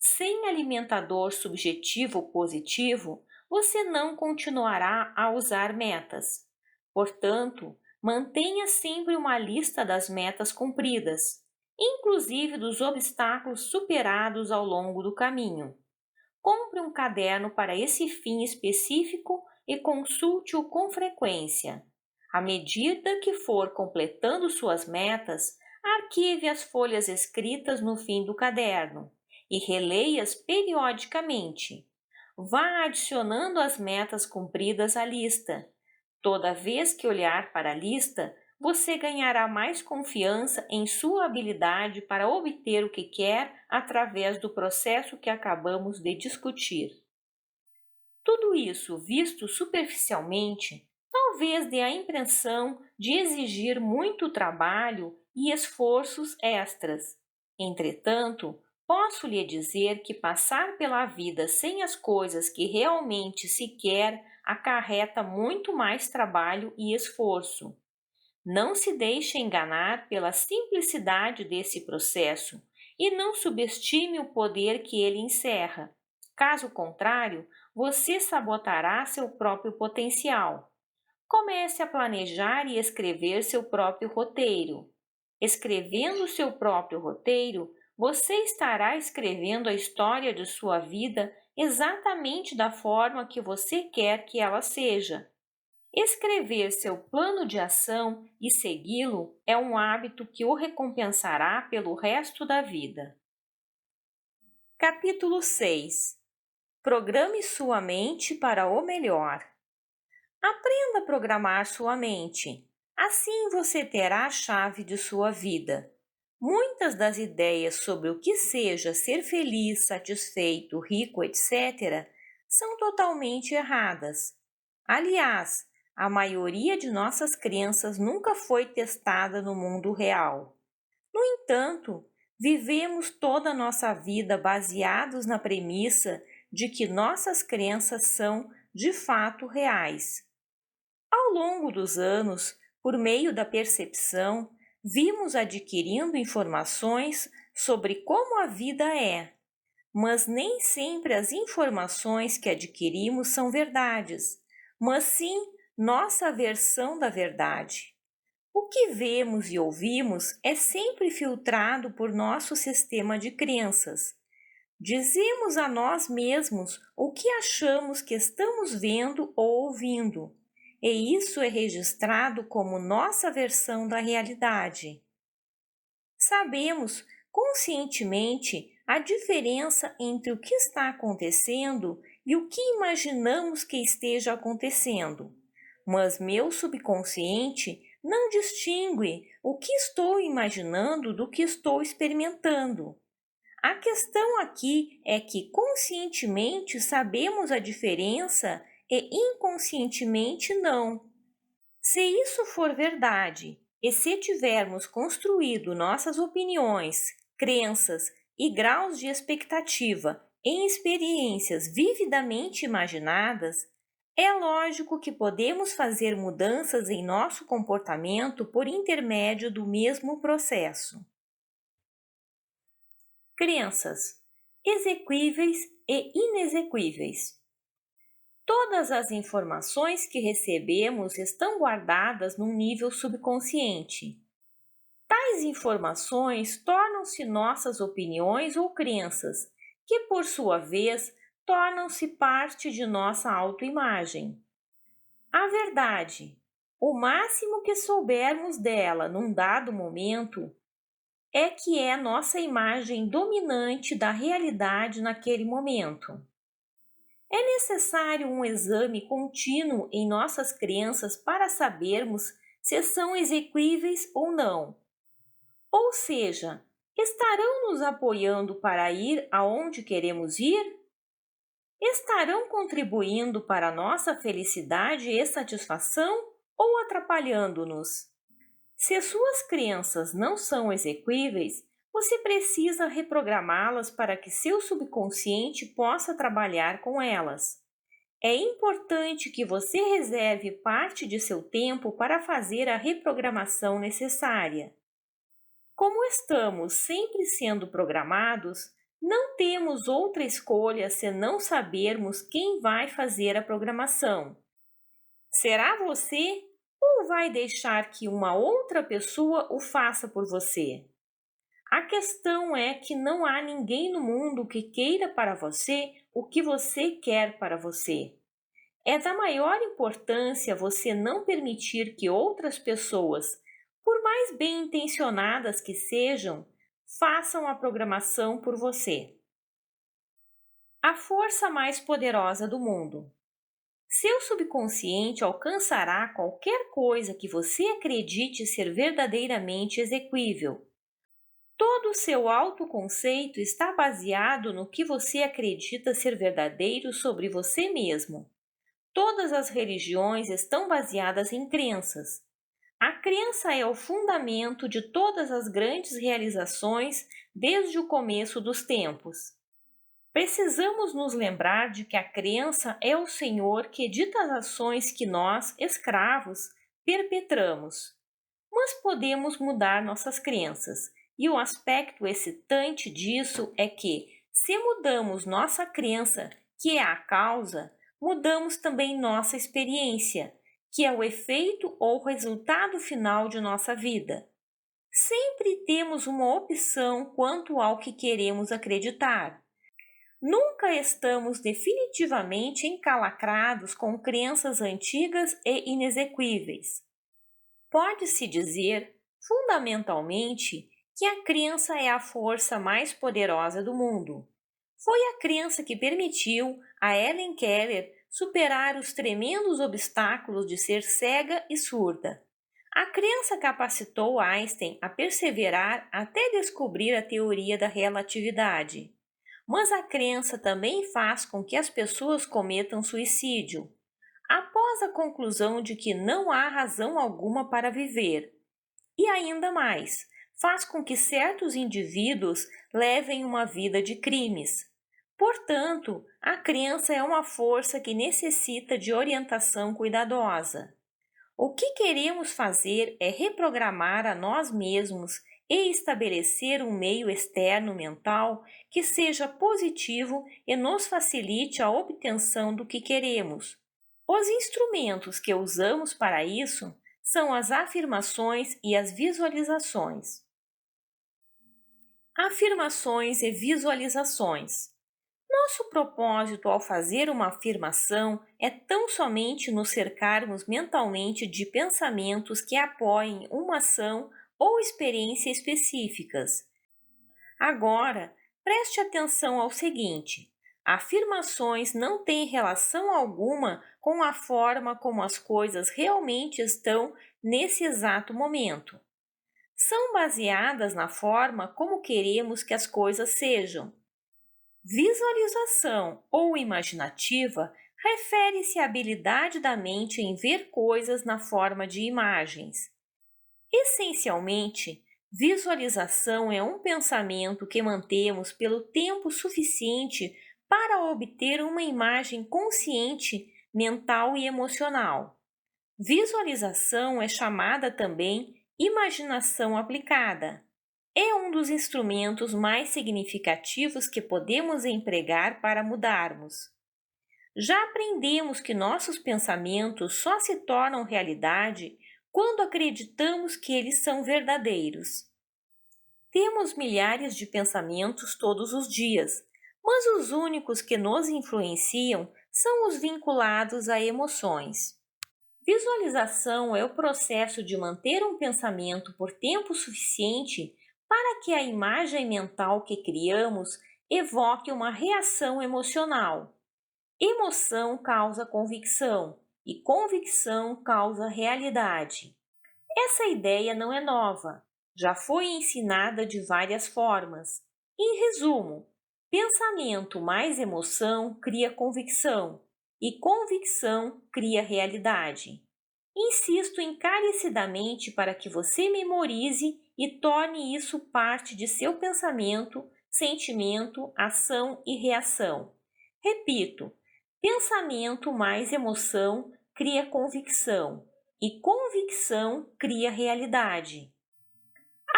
Sem alimentador subjetivo positivo, você não continuará a usar metas. Portanto, mantenha sempre uma lista das metas cumpridas, inclusive dos obstáculos superados ao longo do caminho. Compre um caderno para esse fim específico e consulte-o com frequência. À medida que for completando suas metas, arquive as folhas escritas no fim do caderno e releia-as periodicamente. Vá adicionando as metas cumpridas à lista. Toda vez que olhar para a lista, você ganhará mais confiança em sua habilidade para obter o que quer através do processo que acabamos de discutir. Tudo isso, visto superficialmente, talvez dê a impressão de exigir muito trabalho e esforços extras. Entretanto, posso lhe dizer que passar pela vida sem as coisas que realmente se quer acarreta muito mais trabalho e esforço. Não se deixe enganar pela simplicidade desse processo e não subestime o poder que ele encerra. Caso contrário, você sabotará seu próprio potencial. Comece a planejar e escrever seu próprio roteiro. Escrevendo seu próprio roteiro, você estará escrevendo a história de sua vida exatamente da forma que você quer que ela seja. Escrever seu plano de ação e segui-lo é um hábito que o recompensará pelo resto da vida. Capítulo 6. Programe sua mente para o melhor. Aprenda a programar sua mente. Assim você terá a chave de sua vida. Muitas das ideias sobre o que seja ser feliz, satisfeito, rico, etc., são totalmente erradas. Aliás, a maioria de nossas crenças nunca foi testada no mundo real. No entanto, vivemos toda a nossa vida baseados na premissa de que nossas crenças são, de fato, reais. Ao longo dos anos, por meio da percepção, vimos adquirindo informações sobre como a vida é, mas nem sempre as informações que adquirimos são verdades, mas sim nossa versão da verdade. O que vemos e ouvimos é sempre filtrado por nosso sistema de crenças. Dizemos a nós mesmos o que achamos que estamos vendo ou ouvindo, e isso é registrado como nossa versão da realidade. Sabemos conscientemente a diferença entre o que está acontecendo e o que imaginamos que esteja acontecendo, mas meu subconsciente não distingue o que estou imaginando do que estou experimentando. A questão aqui é que conscientemente sabemos a diferença e inconscientemente não. Se isso for verdade, e se tivermos construído nossas opiniões, crenças e graus de expectativa em experiências vividamente imaginadas, é lógico que podemos fazer mudanças em nosso comportamento por intermédio do mesmo processo. Crenças exequíveis e inexequíveis. Todas as informações que recebemos estão guardadas num nível subconsciente. Tais informações tornam-se nossas opiniões ou crenças, que por sua vez tornam-se parte de nossa autoimagem. A verdade, o máximo que soubermos dela num dado momento, é que é nossa imagem dominante da realidade naquele momento. É necessário um exame contínuo em nossas crenças para sabermos se são exequíveis ou não. Ou seja, estarão nos apoiando para ir aonde queremos ir? Estarão contribuindo para a nossa felicidade e satisfação ou atrapalhando-nos? Se suas crenças não são exequíveis, você precisa reprogramá-las para que seu subconsciente possa trabalhar com elas. É importante que você reserve parte de seu tempo para fazer a reprogramação necessária. Como estamos sempre sendo programados, não temos outra escolha senão sabermos quem vai fazer a programação. Será você ou vai deixar que uma outra pessoa o faça por você? A questão é que não há ninguém no mundo que queira para você o que você quer para você. É da maior importância você não permitir que outras pessoas, por mais bem intencionadas que sejam, façam a programação por você. A força mais poderosa do mundo. Seu subconsciente alcançará qualquer coisa que você acredite ser verdadeiramente exequível. Todo o seu autoconceito está baseado no que você acredita ser verdadeiro sobre você mesmo. Todas as religiões estão baseadas em crenças. A crença é o fundamento de todas as grandes realizações desde o começo dos tempos. Precisamos nos lembrar de que a crença é o Senhor que dita as ações que nós, escravos, perpetramos. Mas podemos mudar nossas crenças, e o aspecto excitante disso é que, se mudamos nossa crença, que é a causa, mudamos também nossa experiência, que é o efeito ou resultado final de nossa vida. Sempre temos uma opção quanto ao que queremos acreditar. Nunca estamos definitivamente encalacrados com crenças antigas e inexequíveis. Pode-se dizer, fundamentalmente, que a crença é a força mais poderosa do mundo. Foi a crença que permitiu a Helen Keller superar os tremendos obstáculos de ser cega e surda. A crença capacitou Einstein a perseverar até descobrir a teoria da relatividade. Mas a crença também faz com que as pessoas cometam suicídio, após a conclusão de que não há razão alguma para viver. E ainda mais, faz com que certos indivíduos levem uma vida de crimes. Portanto, a crença é uma força que necessita de orientação cuidadosa. O que queremos fazer é reprogramar a nós mesmos e estabelecer um meio externo mental que seja positivo e nos facilite a obtenção do que queremos. Os instrumentos que usamos para isso são as afirmações e as visualizações. Afirmações e visualizações. Nosso propósito ao fazer uma afirmação é tão somente nos cercarmos mentalmente de pensamentos que apoiem uma ação ou experiência específicas. Agora, preste atenção ao seguinte: afirmações não têm relação alguma com a forma como as coisas realmente estão nesse exato momento. São baseadas na forma como queremos que as coisas sejam. Visualização ou imaginativa refere-se à habilidade da mente em ver coisas na forma de imagens. Essencialmente, visualização é um pensamento que mantemos pelo tempo suficiente para obter uma imagem consciente, mental e emocional. Visualização é chamada também imaginação aplicada. É um dos instrumentos mais significativos que podemos empregar para mudarmos. Já aprendemos que nossos pensamentos só se tornam realidade quando acreditamos que eles são verdadeiros. Temos milhares de pensamentos todos os dias, mas os únicos que nos influenciam são os vinculados a emoções. Visualização é o processo de manter um pensamento por tempo suficiente para que a imagem mental que criamos evoque uma reação emocional. Emoção causa convicção e convicção causa realidade. Essa ideia não é nova, já foi ensinada de várias formas. Em resumo, pensamento mais emoção cria convicção e convicção cria realidade. Insisto encarecidamente para que você memorize e torne isso parte de seu pensamento, sentimento, ação e reação. Repito, pensamento mais emoção cria convicção e convicção cria realidade.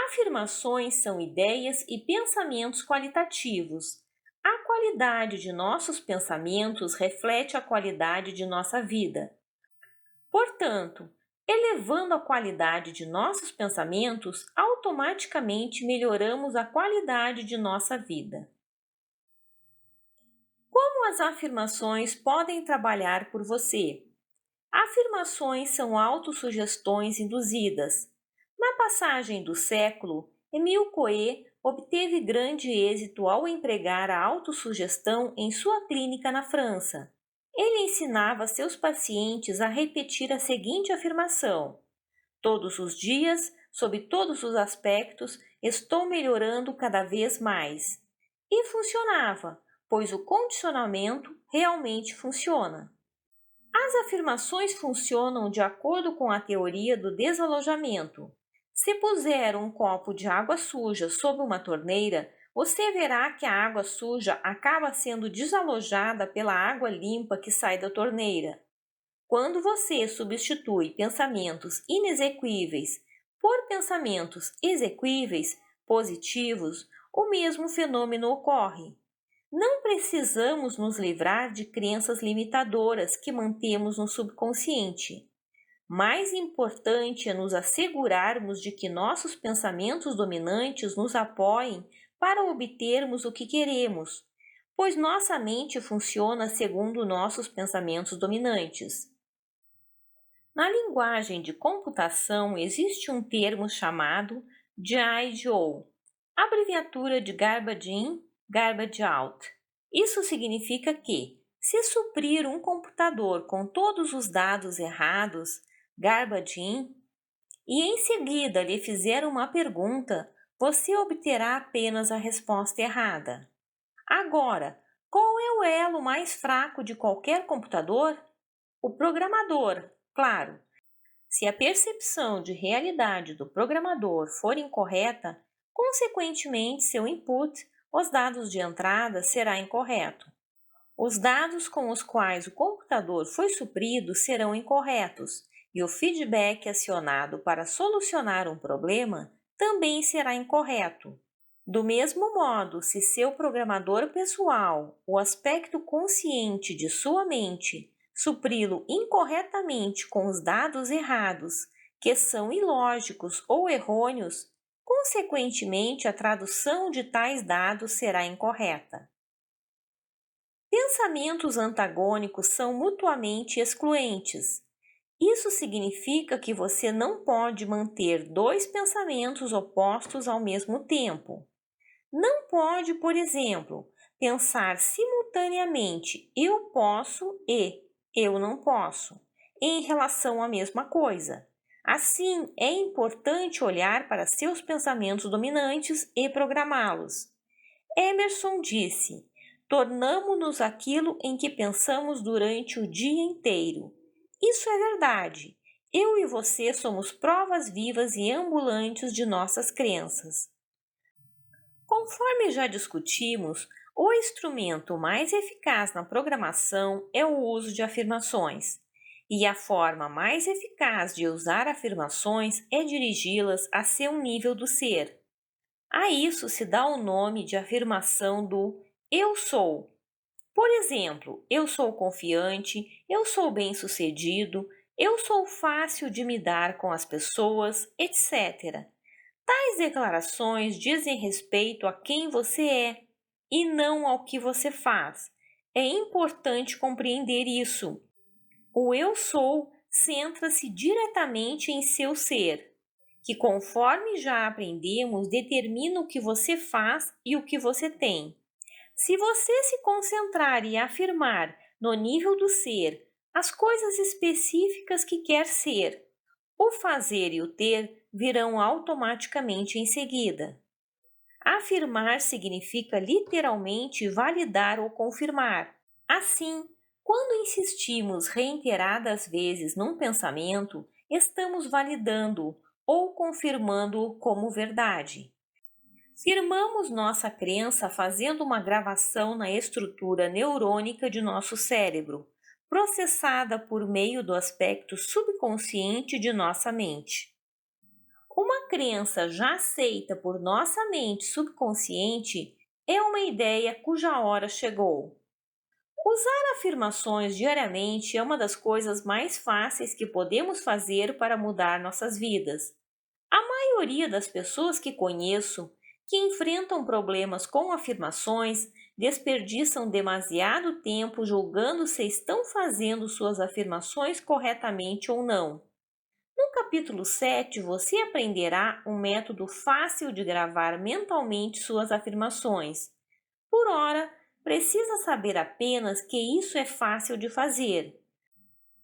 Afirmações são ideias e pensamentos qualitativos. A qualidade de nossos pensamentos reflete a qualidade de nossa vida. Portanto, Elevando a qualidade de nossos pensamentos, automaticamente melhoramos a qualidade de nossa vida. Como as afirmações podem trabalhar por você? Afirmações são autossugestões induzidas. Na passagem do século, Emile Coué obteve grande êxito ao empregar a autossugestão em sua clínica na França. Ele ensinava seus pacientes a repetir a seguinte afirmação: todos os dias, sob todos os aspectos, estou melhorando cada vez mais. E funcionava, pois o condicionamento realmente funciona. As afirmações funcionam de acordo com a teoria do desalojamento. Se puser um copo de água suja sob uma torneira, você verá que a água suja acaba sendo desalojada pela água limpa que sai da torneira. Quando você substitui pensamentos inexequíveis por pensamentos exequíveis, positivos, o mesmo fenômeno ocorre. Não precisamos nos livrar de crenças limitadoras que mantemos no subconsciente. Mais importante é nos assegurarmos de que nossos pensamentos dominantes nos apoiem para obtermos o que queremos, pois nossa mente funciona segundo nossos pensamentos dominantes. Na linguagem de computação existe um termo chamado GI/GO, abreviatura de Garbage In, Garbage Out. Isso significa que, se suprir um computador com todos os dados errados, Garbage In, e em seguida lhe fizer uma pergunta, você obterá apenas a resposta errada. Agora, qual é o elo mais fraco de qualquer computador? O programador, claro. Se a percepção de realidade do programador for incorreta, consequentemente seu input, os dados de entrada, será incorreto. Os dados com os quais o computador foi suprido serão incorretos e o feedback acionado para solucionar um problema também será incorreto. Do mesmo modo, se seu programador pessoal, o aspecto consciente de sua mente, supri-lo incorretamente com os dados errados, que são ilógicos ou errôneos, consequentemente a tradução de tais dados será incorreta. Pensamentos antagônicos são mutuamente excluentes. Isso significa que você não pode manter dois pensamentos opostos ao mesmo tempo. Não pode, por exemplo, pensar simultaneamente eu posso e eu não posso em relação à mesma coisa. Assim, é importante olhar para seus pensamentos dominantes e programá-los. Emerson disse: tornamo-nos aquilo em que pensamos durante o dia inteiro. Isso é verdade. Eu e você somos provas vivas e ambulantes de nossas crenças. Conforme já discutimos, o instrumento mais eficaz na programação é o uso de afirmações. E a forma mais eficaz de usar afirmações é dirigi-las a seu nível do ser. A isso se dá o nome de afirmação do eu sou. Por exemplo, eu sou confiante, eu sou bem-sucedido, eu sou fácil de me dar com as pessoas, etc. Tais declarações dizem respeito a quem você é e não ao que você faz. É importante compreender isso. O eu sou centra-se diretamente em seu ser, que, conforme já aprendemos, determina o que você faz e o que você tem. Se você se concentrar e afirmar no nível do ser as coisas específicas que quer ser, o fazer e o ter virão automaticamente em seguida. Afirmar significa literalmente validar ou confirmar. Assim, quando insistimos reiteradas vezes num pensamento, estamos validando-o ou confirmando-o como verdade. Firmamos nossa crença fazendo uma gravação na estrutura neurônica de nosso cérebro, processada por meio do aspecto subconsciente de nossa mente. Uma crença já aceita por nossa mente subconsciente é uma ideia cuja hora chegou. Usar afirmações diariamente é uma das coisas mais fáceis que podemos fazer para mudar nossas vidas. A maioria das pessoas que conheço que enfrentam problemas com afirmações desperdiçam demasiado tempo julgando se estão fazendo suas afirmações corretamente ou não. No capítulo 7, você aprenderá um método fácil de gravar mentalmente suas afirmações. Por ora, precisa saber apenas que isso é fácil de fazer.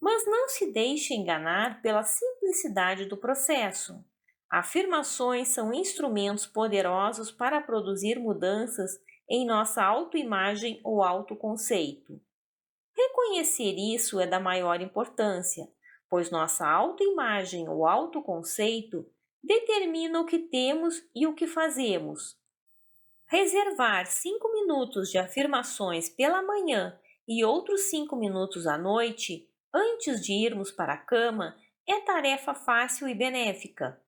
Mas não se deixe enganar pela simplicidade do processo. Afirmações são instrumentos poderosos para produzir mudanças em nossa autoimagem ou autoconceito. Reconhecer isso é da maior importância, pois nossa autoimagem ou autoconceito determina o que temos e o que fazemos. Reservar 5 minutos de afirmações pela manhã e outros 5 minutos à noite, antes de irmos para a cama, é tarefa fácil e benéfica.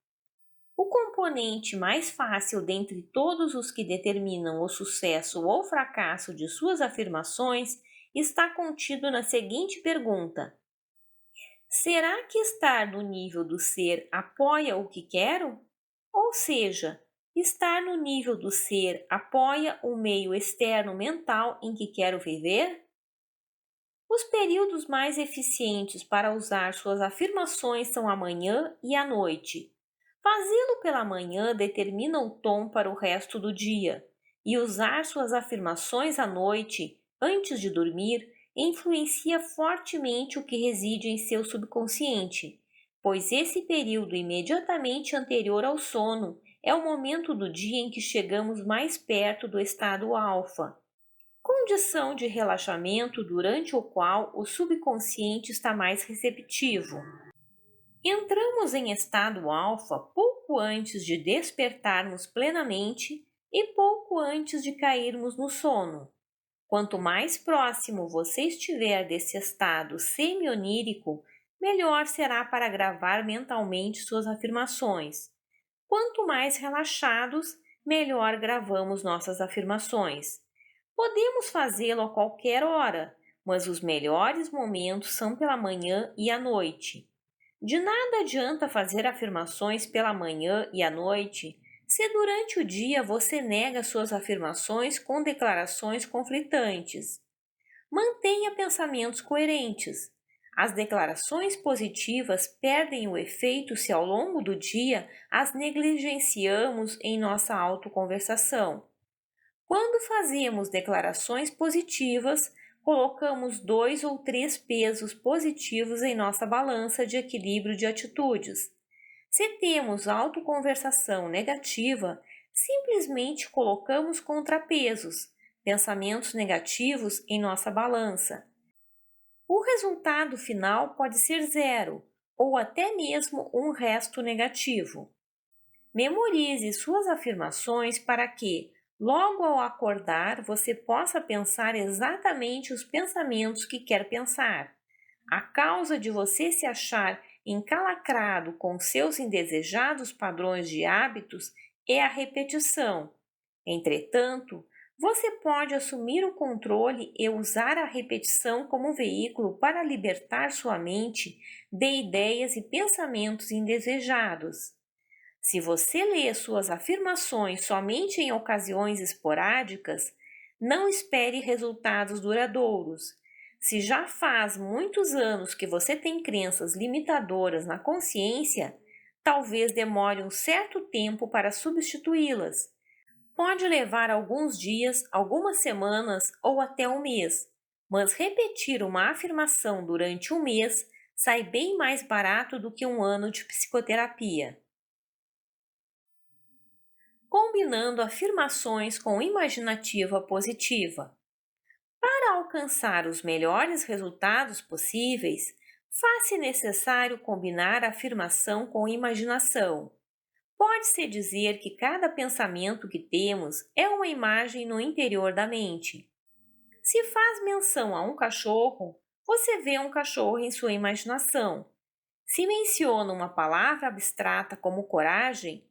O componente mais fácil dentre todos os que determinam o sucesso ou fracasso de suas afirmações está contido na seguinte pergunta: será que estar no nível do ser apoia o que quero? Ou seja, estar no nível do ser apoia o meio externo mental em que quero viver? Os períodos mais eficientes para usar suas afirmações são a manhã e a noite. Fazê-lo pela manhã determina o tom para o resto do dia, e usar suas afirmações à noite, antes de dormir, influencia fortemente o que reside em seu subconsciente, pois esse período imediatamente anterior ao sono é o momento do dia em que chegamos mais perto do estado alfa, condição de relaxamento durante o qual o subconsciente está mais receptivo. Entramos em estado alfa pouco antes de despertarmos plenamente e pouco antes de cairmos no sono. Quanto mais próximo você estiver desse estado semi-onírico, melhor será para gravar mentalmente suas afirmações. Quanto mais relaxados, melhor gravamos nossas afirmações. Podemos fazê-lo a qualquer hora, mas os melhores momentos são pela manhã e à noite. De nada adianta fazer afirmações pela manhã e à noite se durante o dia você nega suas afirmações com declarações conflitantes. Mantenha pensamentos coerentes. As declarações positivas perdem o efeito se ao longo do dia as negligenciamos em nossa autoconversação. Quando fazemos declarações positivas, colocamos 2 ou 3 pesos positivos em nossa balança de equilíbrio de atitudes. Se temos autoconversação negativa, simplesmente colocamos contrapesos, pensamentos negativos em nossa balança. O resultado final pode ser zero, ou até mesmo um resto negativo. Memorize suas afirmações para que, logo ao acordar, você possa pensar exatamente os pensamentos que quer pensar. A causa de você se achar encalacrado com seus indesejados padrões de hábitos é a repetição. Entretanto, você pode assumir o controle e usar a repetição como veículo para libertar sua mente de ideias e pensamentos indesejados. Se você lê suas afirmações somente em ocasiões esporádicas, não espere resultados duradouros. Se já faz muitos anos que você tem crenças limitadoras na consciência, talvez demore um certo tempo para substituí-las. Pode levar alguns dias, algumas semanas ou até um mês, mas repetir uma afirmação durante um mês sai bem mais barato do que um ano de psicoterapia. Combinando afirmações com imaginativa positiva. Para alcançar os melhores resultados possíveis, faz-se necessário combinar a afirmação com imaginação. Pode-se dizer que cada pensamento que temos é uma imagem no interior da mente. Se faz menção a um cachorro, você vê um cachorro em sua imaginação. Se menciona uma palavra abstrata como coragem,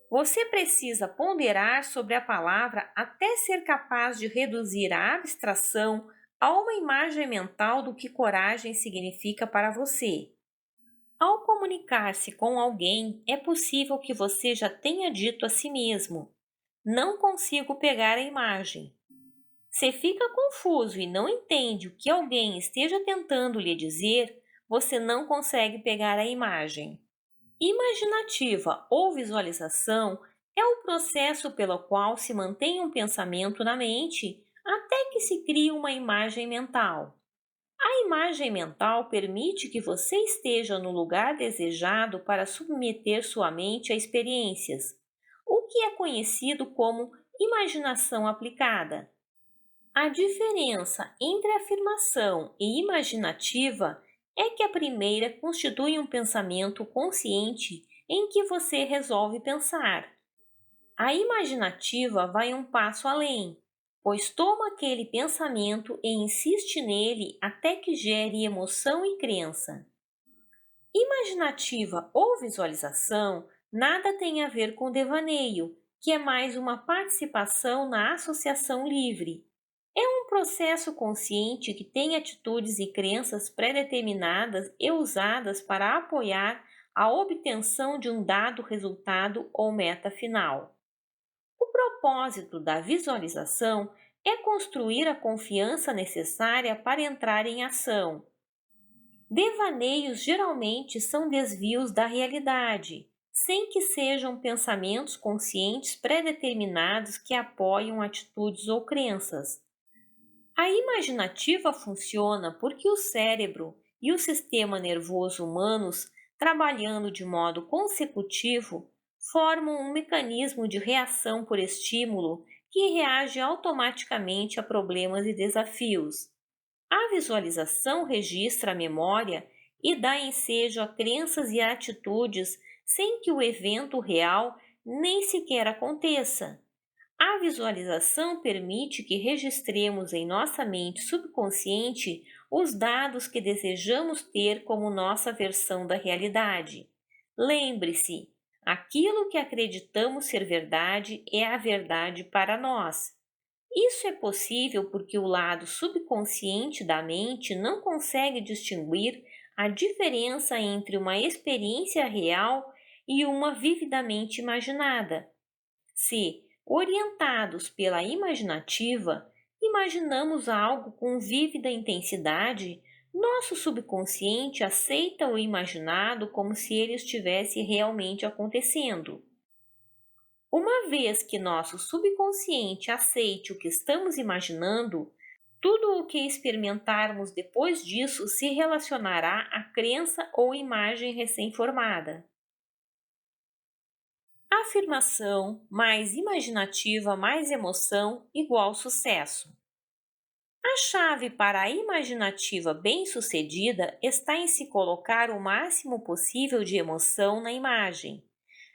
você precisa ponderar sobre a palavra até ser capaz de reduzir a abstração Há uma imagem mental do que coragem significa para você. Ao comunicar-se com alguém, é possível que você já tenha dito a si mesmo: não consigo pegar a imagem. Se fica confuso e não entende o que alguém esteja tentando lhe dizer, você não consegue pegar a imagem. Imaginativa ou visualização é o processo pelo qual se mantém um pensamento na mente até que se crie uma imagem mental. A imagem mental permite que você esteja no lugar desejado para submeter sua mente a experiências, o que é conhecido como imaginação aplicada. A diferença entre afirmação e imaginativa é que a primeira constitui um pensamento consciente em que você resolve pensar. A imaginativa vai um passo além, pois toma aquele pensamento e insiste nele até que gere emoção e crença. Imaginativa ou visualização nada tem a ver com devaneio, que é mais uma participação na associação livre. É um processo consciente que tem atitudes e crenças pré-determinadas e usadas para apoiar a obtenção de um dado resultado ou meta final. O propósito da visualização é construir a confiança necessária para entrar em ação. Devaneios geralmente são desvios da realidade, sem que sejam pensamentos conscientes pré-determinados que apoiam atitudes ou crenças. A imaginativa funciona porque o cérebro e o sistema nervoso humanos, trabalhando de modo consecutivo, formam um mecanismo de reação por estímulo que reage automaticamente a problemas e desafios. A visualização registra a memória e dá ensejo a crenças e atitudes sem que o evento real nem sequer aconteça. A visualização permite que registremos em nossa mente subconsciente os dados que desejamos ter como nossa versão da realidade. Lembre-se, aquilo que acreditamos ser verdade é a verdade para nós. Isso é possível porque o lado subconsciente da mente não consegue distinguir a diferença entre uma experiência real e uma vividamente imaginada. Se, orientados pela imaginativa, imaginamos algo com vívida intensidade, nosso subconsciente aceita o imaginado como se ele estivesse realmente acontecendo. Uma vez que nosso subconsciente aceite o que estamos imaginando, tudo o que experimentarmos depois disso se relacionará à crença ou imagem recém-formada. Afirmação mais imaginativa mais emoção igual sucesso. A chave para a imaginativa bem-sucedida está em se colocar o máximo possível de emoção na imagem.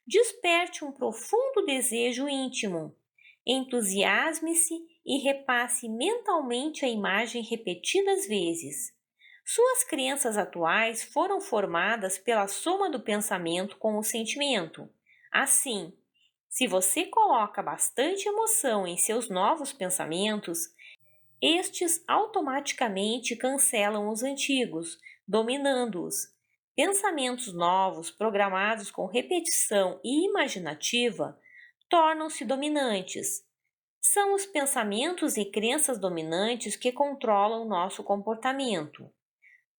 Desperte um profundo desejo íntimo. Entusiasme-se e repasse mentalmente a imagem repetidas vezes. Suas crenças atuais foram formadas pela soma do pensamento com o sentimento. Assim, se você coloca bastante emoção em seus novos pensamentos, estes automaticamente cancelam os antigos, dominando-os. Pensamentos novos, programados com repetição e imaginativa, tornam-se dominantes. São os pensamentos e crenças dominantes que controlam nosso comportamento.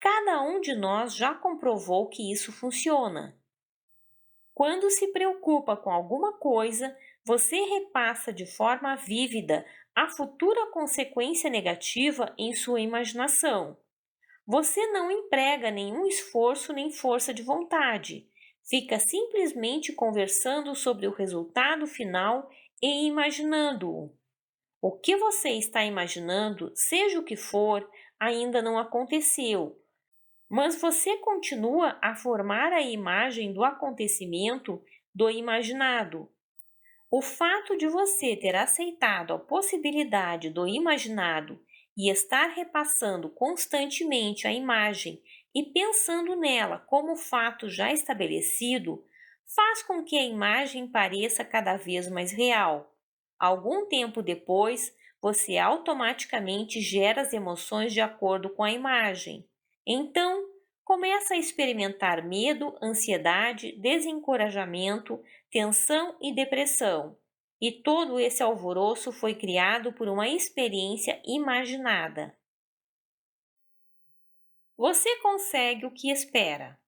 Cada um de nós já comprovou que isso funciona. Quando se preocupa com alguma coisa, você repassa de forma vívida a futura consequência negativa em sua imaginação. Você não emprega nenhum esforço nem força de vontade. Fica simplesmente conversando sobre o resultado final e imaginando-o. O que você está imaginando, seja o que for, ainda não aconteceu, mas você continua a formar a imagem do acontecimento do imaginado. O fato de você ter aceitado a possibilidade do imaginado e estar repassando constantemente a imagem e pensando nela como fato já estabelecido, faz com que a imagem pareça cada vez mais real. Algum tempo depois, você automaticamente gera as emoções de acordo com a imagem. Então, começa a experimentar medo, ansiedade, desencorajamento, tensão e depressão. E todo esse alvoroço foi criado por uma experiência imaginada. Você consegue o que espera.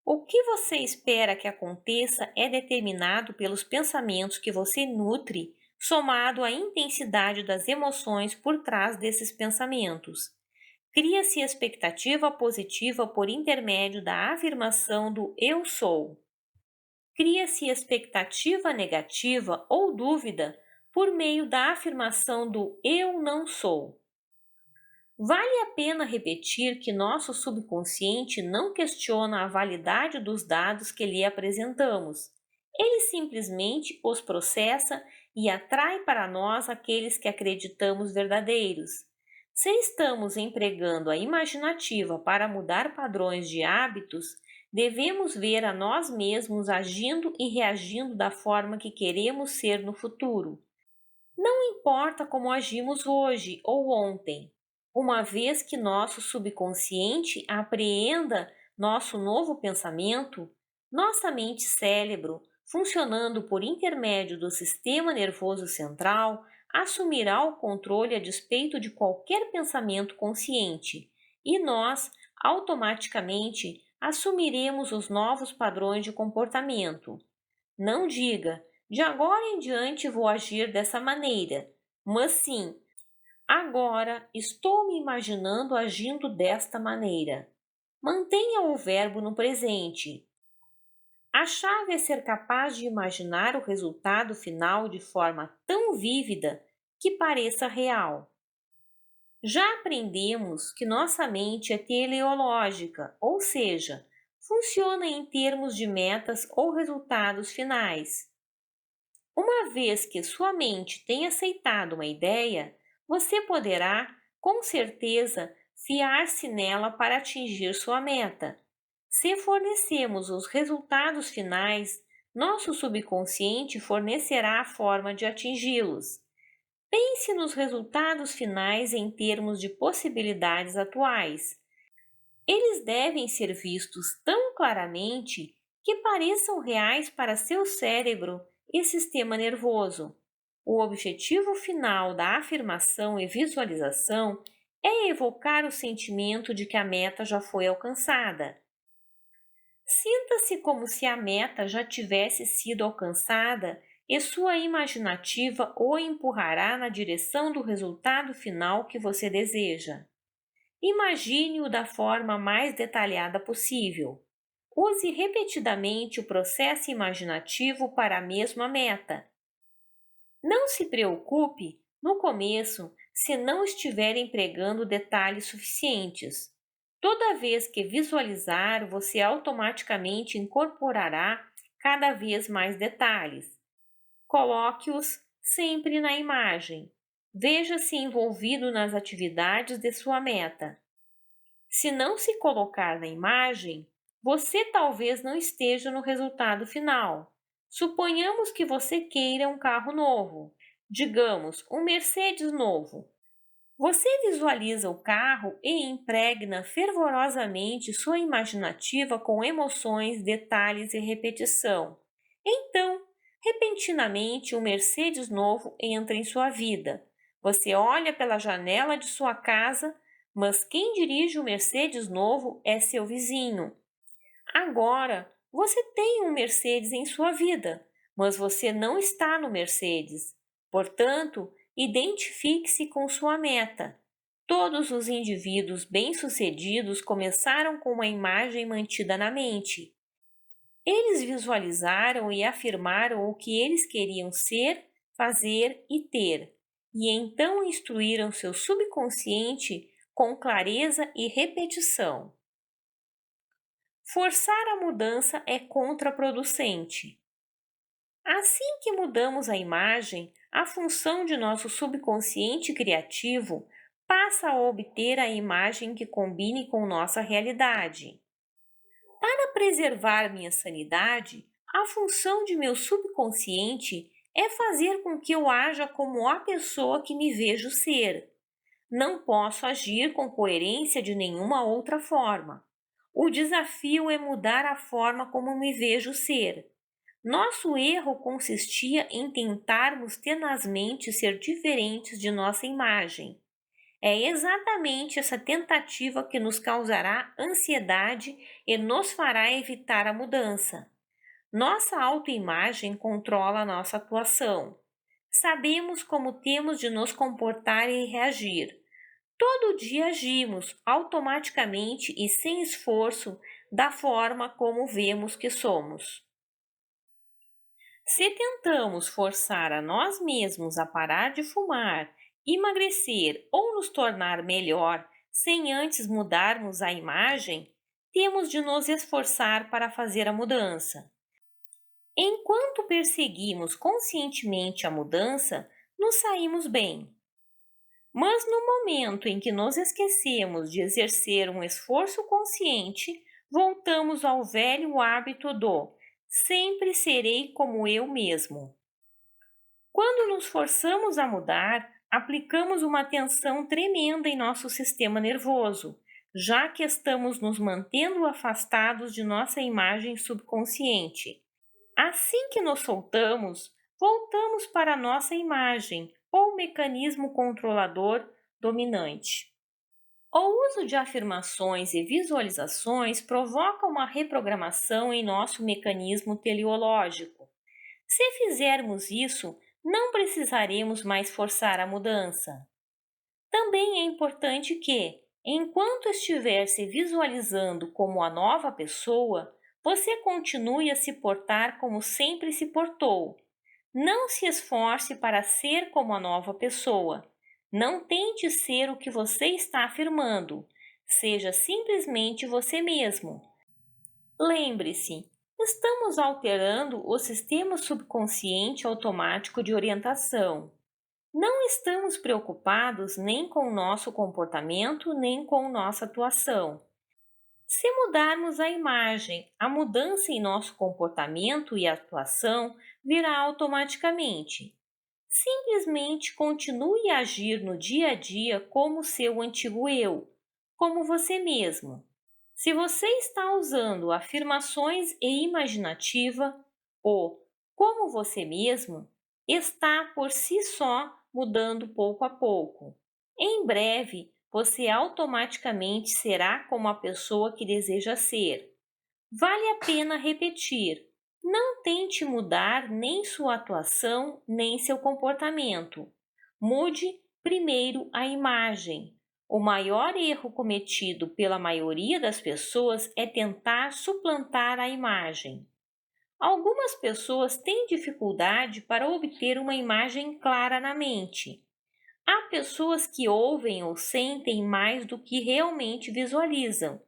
O que você espera que aconteça é determinado pelos pensamentos que você nutre, somado à intensidade das emoções por trás desses pensamentos. Cria-se expectativa positiva por intermédio da afirmação do eu sou. Cria-se expectativa negativa ou dúvida por meio da afirmação do eu não sou. Vale a pena repetir que nosso subconsciente não questiona a validade dos dados que lhe apresentamos. Ele simplesmente os processa e atrai para nós aqueles que acreditamos verdadeiros. Se estamos empregando a imaginativa para mudar padrões de hábitos, devemos ver a nós mesmos agindo e reagindo da forma que queremos ser no futuro. Não importa como agimos hoje ou ontem, uma vez que nosso subconsciente apreenda nosso novo pensamento, nossa mente cérebro, funcionando por intermédio do sistema nervoso central, assumirá o controle a despeito de qualquer pensamento consciente, e nós, automaticamente, assumiremos os novos padrões de comportamento. Não diga, de agora em diante vou agir dessa maneira, mas sim, agora estou me imaginando agindo desta maneira. Mantenha o verbo no presente. A chave é ser capaz de imaginar o resultado final de forma tão vívida que pareça real. Já aprendemos que nossa mente é teleológica, ou seja, funciona em termos de metas ou resultados finais. Uma vez que sua mente tem aceitado uma ideia, você poderá, com certeza, fiar-se nela para atingir sua meta. Se fornecemos os resultados finais, nosso subconsciente fornecerá a forma de atingi-los. Pense nos resultados finais em termos de possibilidades atuais. Eles devem ser vistos tão claramente que pareçam reais para seu cérebro e sistema nervoso. O objetivo final da afirmação e visualização é evocar o sentimento de que a meta já foi alcançada. Sinta-se como se a meta já tivesse sido alcançada e sua imaginativa o empurrará na direção do resultado final que você deseja. Imagine-o da forma mais detalhada possível. Use repetidamente o processo imaginativo para a mesma meta. Não se preocupe, no começo, se não estiver empregando detalhes suficientes. Toda vez que visualizar, você automaticamente incorporará cada vez mais detalhes. Coloque-os sempre na imagem. Veja-se envolvido nas atividades de sua meta. Se não se colocar na imagem, você talvez não esteja no resultado final. Suponhamos que você queira um carro novo, digamos, um Mercedes novo. Você visualiza o carro e impregna fervorosamente sua imaginativa com emoções, detalhes e repetição. Então, repentinamente, um Mercedes novo entra em sua vida. Você olha pela janela de sua casa, mas quem dirige o Mercedes novo é seu vizinho. Agora, você tem um Mercedes em sua vida, mas você não está no Mercedes. Portanto, identifique-se com sua meta. Todos os indivíduos bem-sucedidos começaram com uma imagem mantida na mente. Eles visualizaram e afirmaram o que eles queriam ser, fazer e ter, e então instruíram seu subconsciente com clareza e repetição. Forçar a mudança é contraproducente. Assim que mudamos a imagem, a função de nosso subconsciente criativo passa a obter a imagem que combine com nossa realidade. Para preservar minha sanidade, a função de meu subconsciente é fazer com que eu haja como a pessoa que me vejo ser. Não posso agir com coerência de nenhuma outra forma. O desafio é mudar a forma como me vejo ser. Nosso erro consistia em tentarmos tenazmente ser diferentes de nossa imagem. É exatamente essa tentativa que nos causará ansiedade e nos fará evitar a mudança. Nossa autoimagem controla a nossa atuação. Sabemos como temos de nos comportar e reagir. Todo dia agimos automaticamente e sem esforço da forma como vemos que somos. Se tentamos forçar a nós mesmos a parar de fumar, emagrecer ou nos tornar melhor sem antes mudarmos a imagem, temos de nos esforçar para fazer a mudança. Enquanto perseguimos conscientemente a mudança, nos saímos bem. Mas no momento em que nos esquecemos de exercer um esforço consciente, voltamos ao velho hábito do sempre serei como eu mesmo. Quando nos forçamos a mudar, aplicamos uma tensão tremenda em nosso sistema nervoso, já que estamos nos mantendo afastados de nossa imagem subconsciente. Assim que nos soltamos, voltamos para a nossa imagem ou mecanismo controlador dominante. O uso de afirmações e visualizações provoca uma reprogramação em nosso mecanismo teleológico. Se fizermos isso, não precisaremos mais forçar a mudança. Também é importante que, enquanto estiver se visualizando como a nova pessoa, você continue a se portar como sempre se portou. Não se esforce para ser como a nova pessoa. Não tente ser o que você está afirmando. Seja simplesmente você mesmo. Lembre-se, estamos alterando o sistema subconsciente automático de orientação. Não estamos preocupados nem com o nosso comportamento, nem com nossa atuação. Se mudarmos a imagem, a mudança em nosso comportamento e atuação virá automaticamente. Simplesmente continue a agir no dia a dia como seu antigo eu, como você mesmo. Se você está usando afirmações e imaginativa, ou como você mesmo, está por si só mudando pouco a pouco. Em breve, você automaticamente será como a pessoa que deseja ser. Vale a pena repetir. Não tente mudar nem sua atuação, nem seu comportamento. Mude primeiro a imagem. O maior erro cometido pela maioria das pessoas é tentar suplantar a imagem. Algumas pessoas têm dificuldade para obter uma imagem clara na mente. Há pessoas que ouvem ou sentem mais do que realmente visualizam.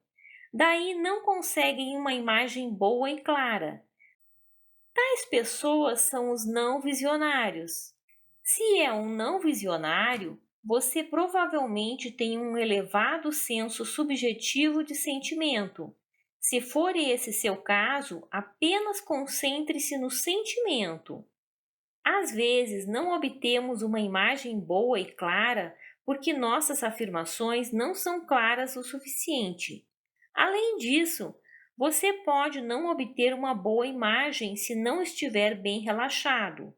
Daí não conseguem uma imagem boa e clara. Tais pessoas são os não visionários. Se é um não visionário, você provavelmente tem um elevado senso subjetivo de sentimento. Se for esse seu caso, apenas concentre-se no sentimento. Às vezes não obtemos uma imagem boa e clara porque nossas afirmações não são claras o suficiente. Além disso, você pode não obter uma boa imagem se não estiver bem relaxado.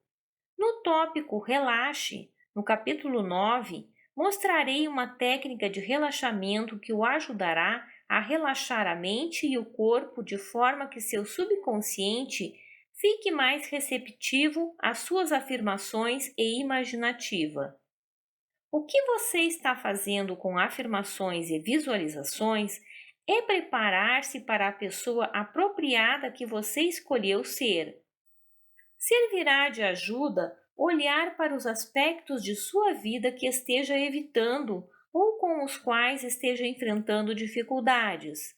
No tópico Relaxe, no capítulo 9, mostrarei uma técnica de relaxamento que o ajudará a relaxar a mente e o corpo de forma que seu subconsciente fique mais receptivo às suas afirmações e imaginativa. O que você está fazendo com afirmações e visualizações é preparar-se para a pessoa apropriada que você escolheu ser. Servirá de ajuda olhar para os aspectos de sua vida que esteja evitando ou com os quais esteja enfrentando dificuldades.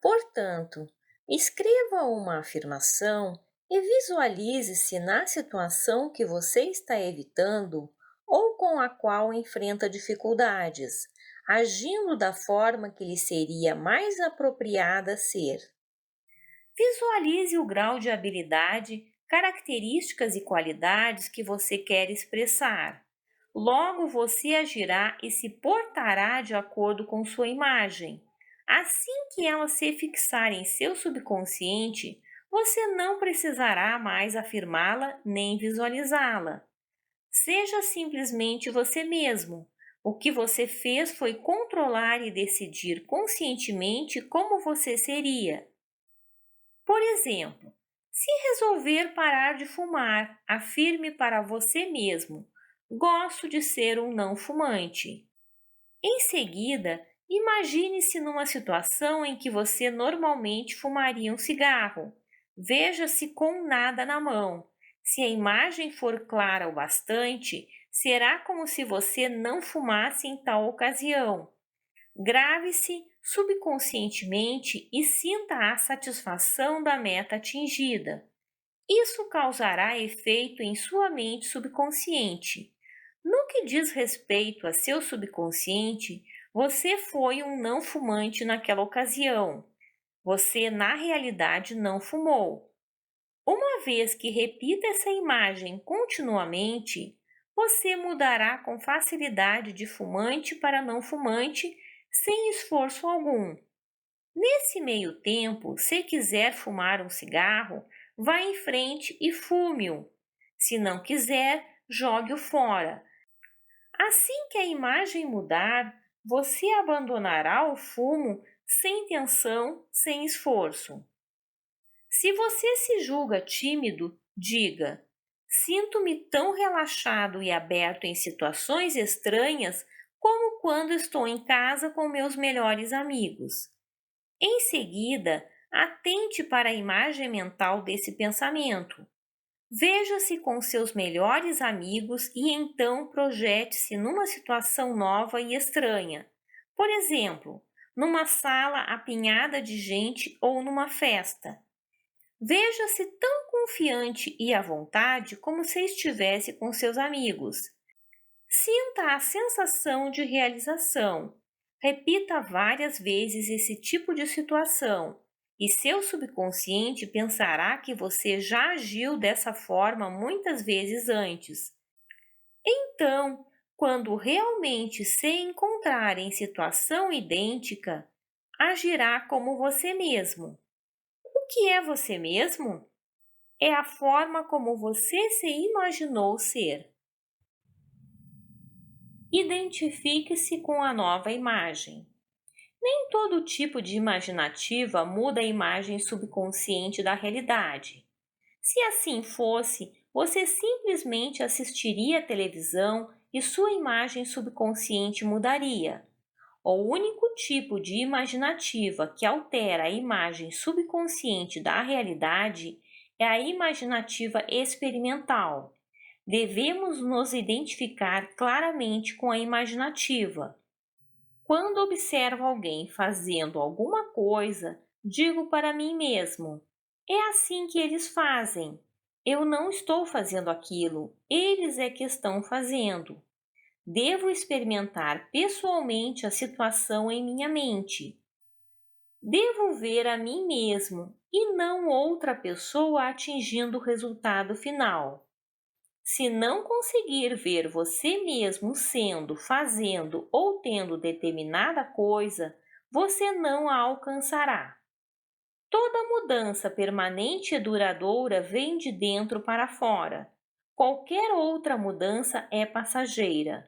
Portanto, escreva uma afirmação e visualize-se na situação que você está evitando ou com a qual enfrenta dificuldades, agindo da forma que lhe seria mais apropriada ser. Visualize o grau de habilidade características e qualidades que você quer expressar. Logo, você agirá e se portará de acordo com sua imagem. Assim que ela se fixar em seu subconsciente, você não precisará mais afirmá-la nem visualizá-la. Seja simplesmente você mesmo. O que você fez foi controlar e decidir conscientemente como você seria. Por exemplo, se resolver parar de fumar, afirme para você mesmo: gosto de ser um não fumante. Em seguida, imagine-se numa situação em que você normalmente fumaria um cigarro. Veja-se com nada na mão. Se a imagem for clara o bastante, será como se você não fumasse em tal ocasião. Grave-se subconscientemente e sinta a satisfação da meta atingida. Isso causará efeito em sua mente subconsciente. No que diz respeito a seu subconsciente, você foi um não fumante naquela ocasião. Você, na realidade, não fumou. Uma vez que repita essa imagem continuamente, você mudará com facilidade de fumante para não fumante sem esforço algum. Nesse meio tempo, se quiser fumar um cigarro, vá em frente e fume-o. Se não quiser, jogue-o fora. Assim que a imagem mudar, você abandonará o fumo sem tensão, sem esforço. Se você se julga tímido, diga: sinto-me tão relaxado e aberto em situações estranhas como quando estou em casa com meus melhores amigos. Em seguida, atente para a imagem mental desse pensamento. Veja-se com seus melhores amigos e então projete-se numa situação nova e estranha. Por exemplo, numa sala apinhada de gente ou numa festa. Veja-se tão confiante e à vontade como se estivesse com seus amigos. Sinta a sensação de realização. Repita várias vezes esse tipo de situação e seu subconsciente pensará que você já agiu dessa forma muitas vezes antes. Então, quando realmente se encontrar em situação idêntica, agirá como você mesmo. O que é você mesmo? É a forma como você se imaginou ser. Identifique-se com a nova imagem. Nem todo tipo de imaginativa muda a imagem subconsciente da realidade. Se assim fosse, você simplesmente assistiria à televisão e sua imagem subconsciente mudaria. O único tipo de imaginativa que altera a imagem subconsciente da realidade é a imaginativa experimental. Devemos nos identificar claramente com a imaginativa. Quando observo alguém fazendo alguma coisa, digo para mim mesmo: é assim que eles fazem. Eu não estou fazendo aquilo, eles é que estão fazendo. Devo experimentar pessoalmente a situação em minha mente. Devo ver a mim mesmo e não outra pessoa atingindo o resultado final. Se não conseguir ver você mesmo sendo, fazendo ou tendo determinada coisa, você não a alcançará. Toda mudança permanente e duradoura vem de dentro para fora. Qualquer outra mudança é passageira.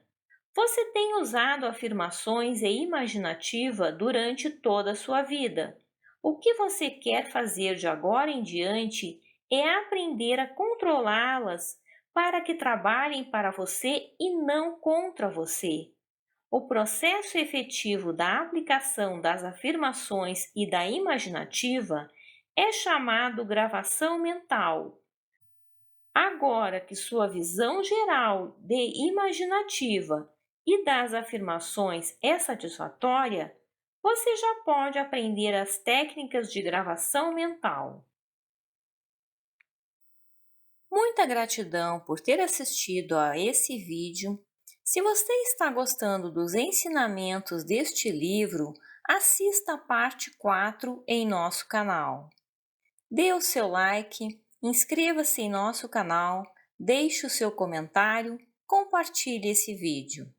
Você tem usado afirmações e imaginativa durante toda a sua vida. O que você quer fazer de agora em diante é aprender a controlá-las para que trabalhem para você e não contra você. O processo efetivo da aplicação das afirmações e da imaginativa é chamado gravação mental. Agora que sua visão geral de imaginativa e das afirmações é satisfatória, você já pode aprender as técnicas de gravação mental. Muita gratidão por ter assistido a esse vídeo. Se você está gostando dos ensinamentos deste livro, assista a parte 4 em nosso canal. Dê o seu like, Inscreva-se em nosso canal, deixe o seu comentário, compartilhe esse vídeo.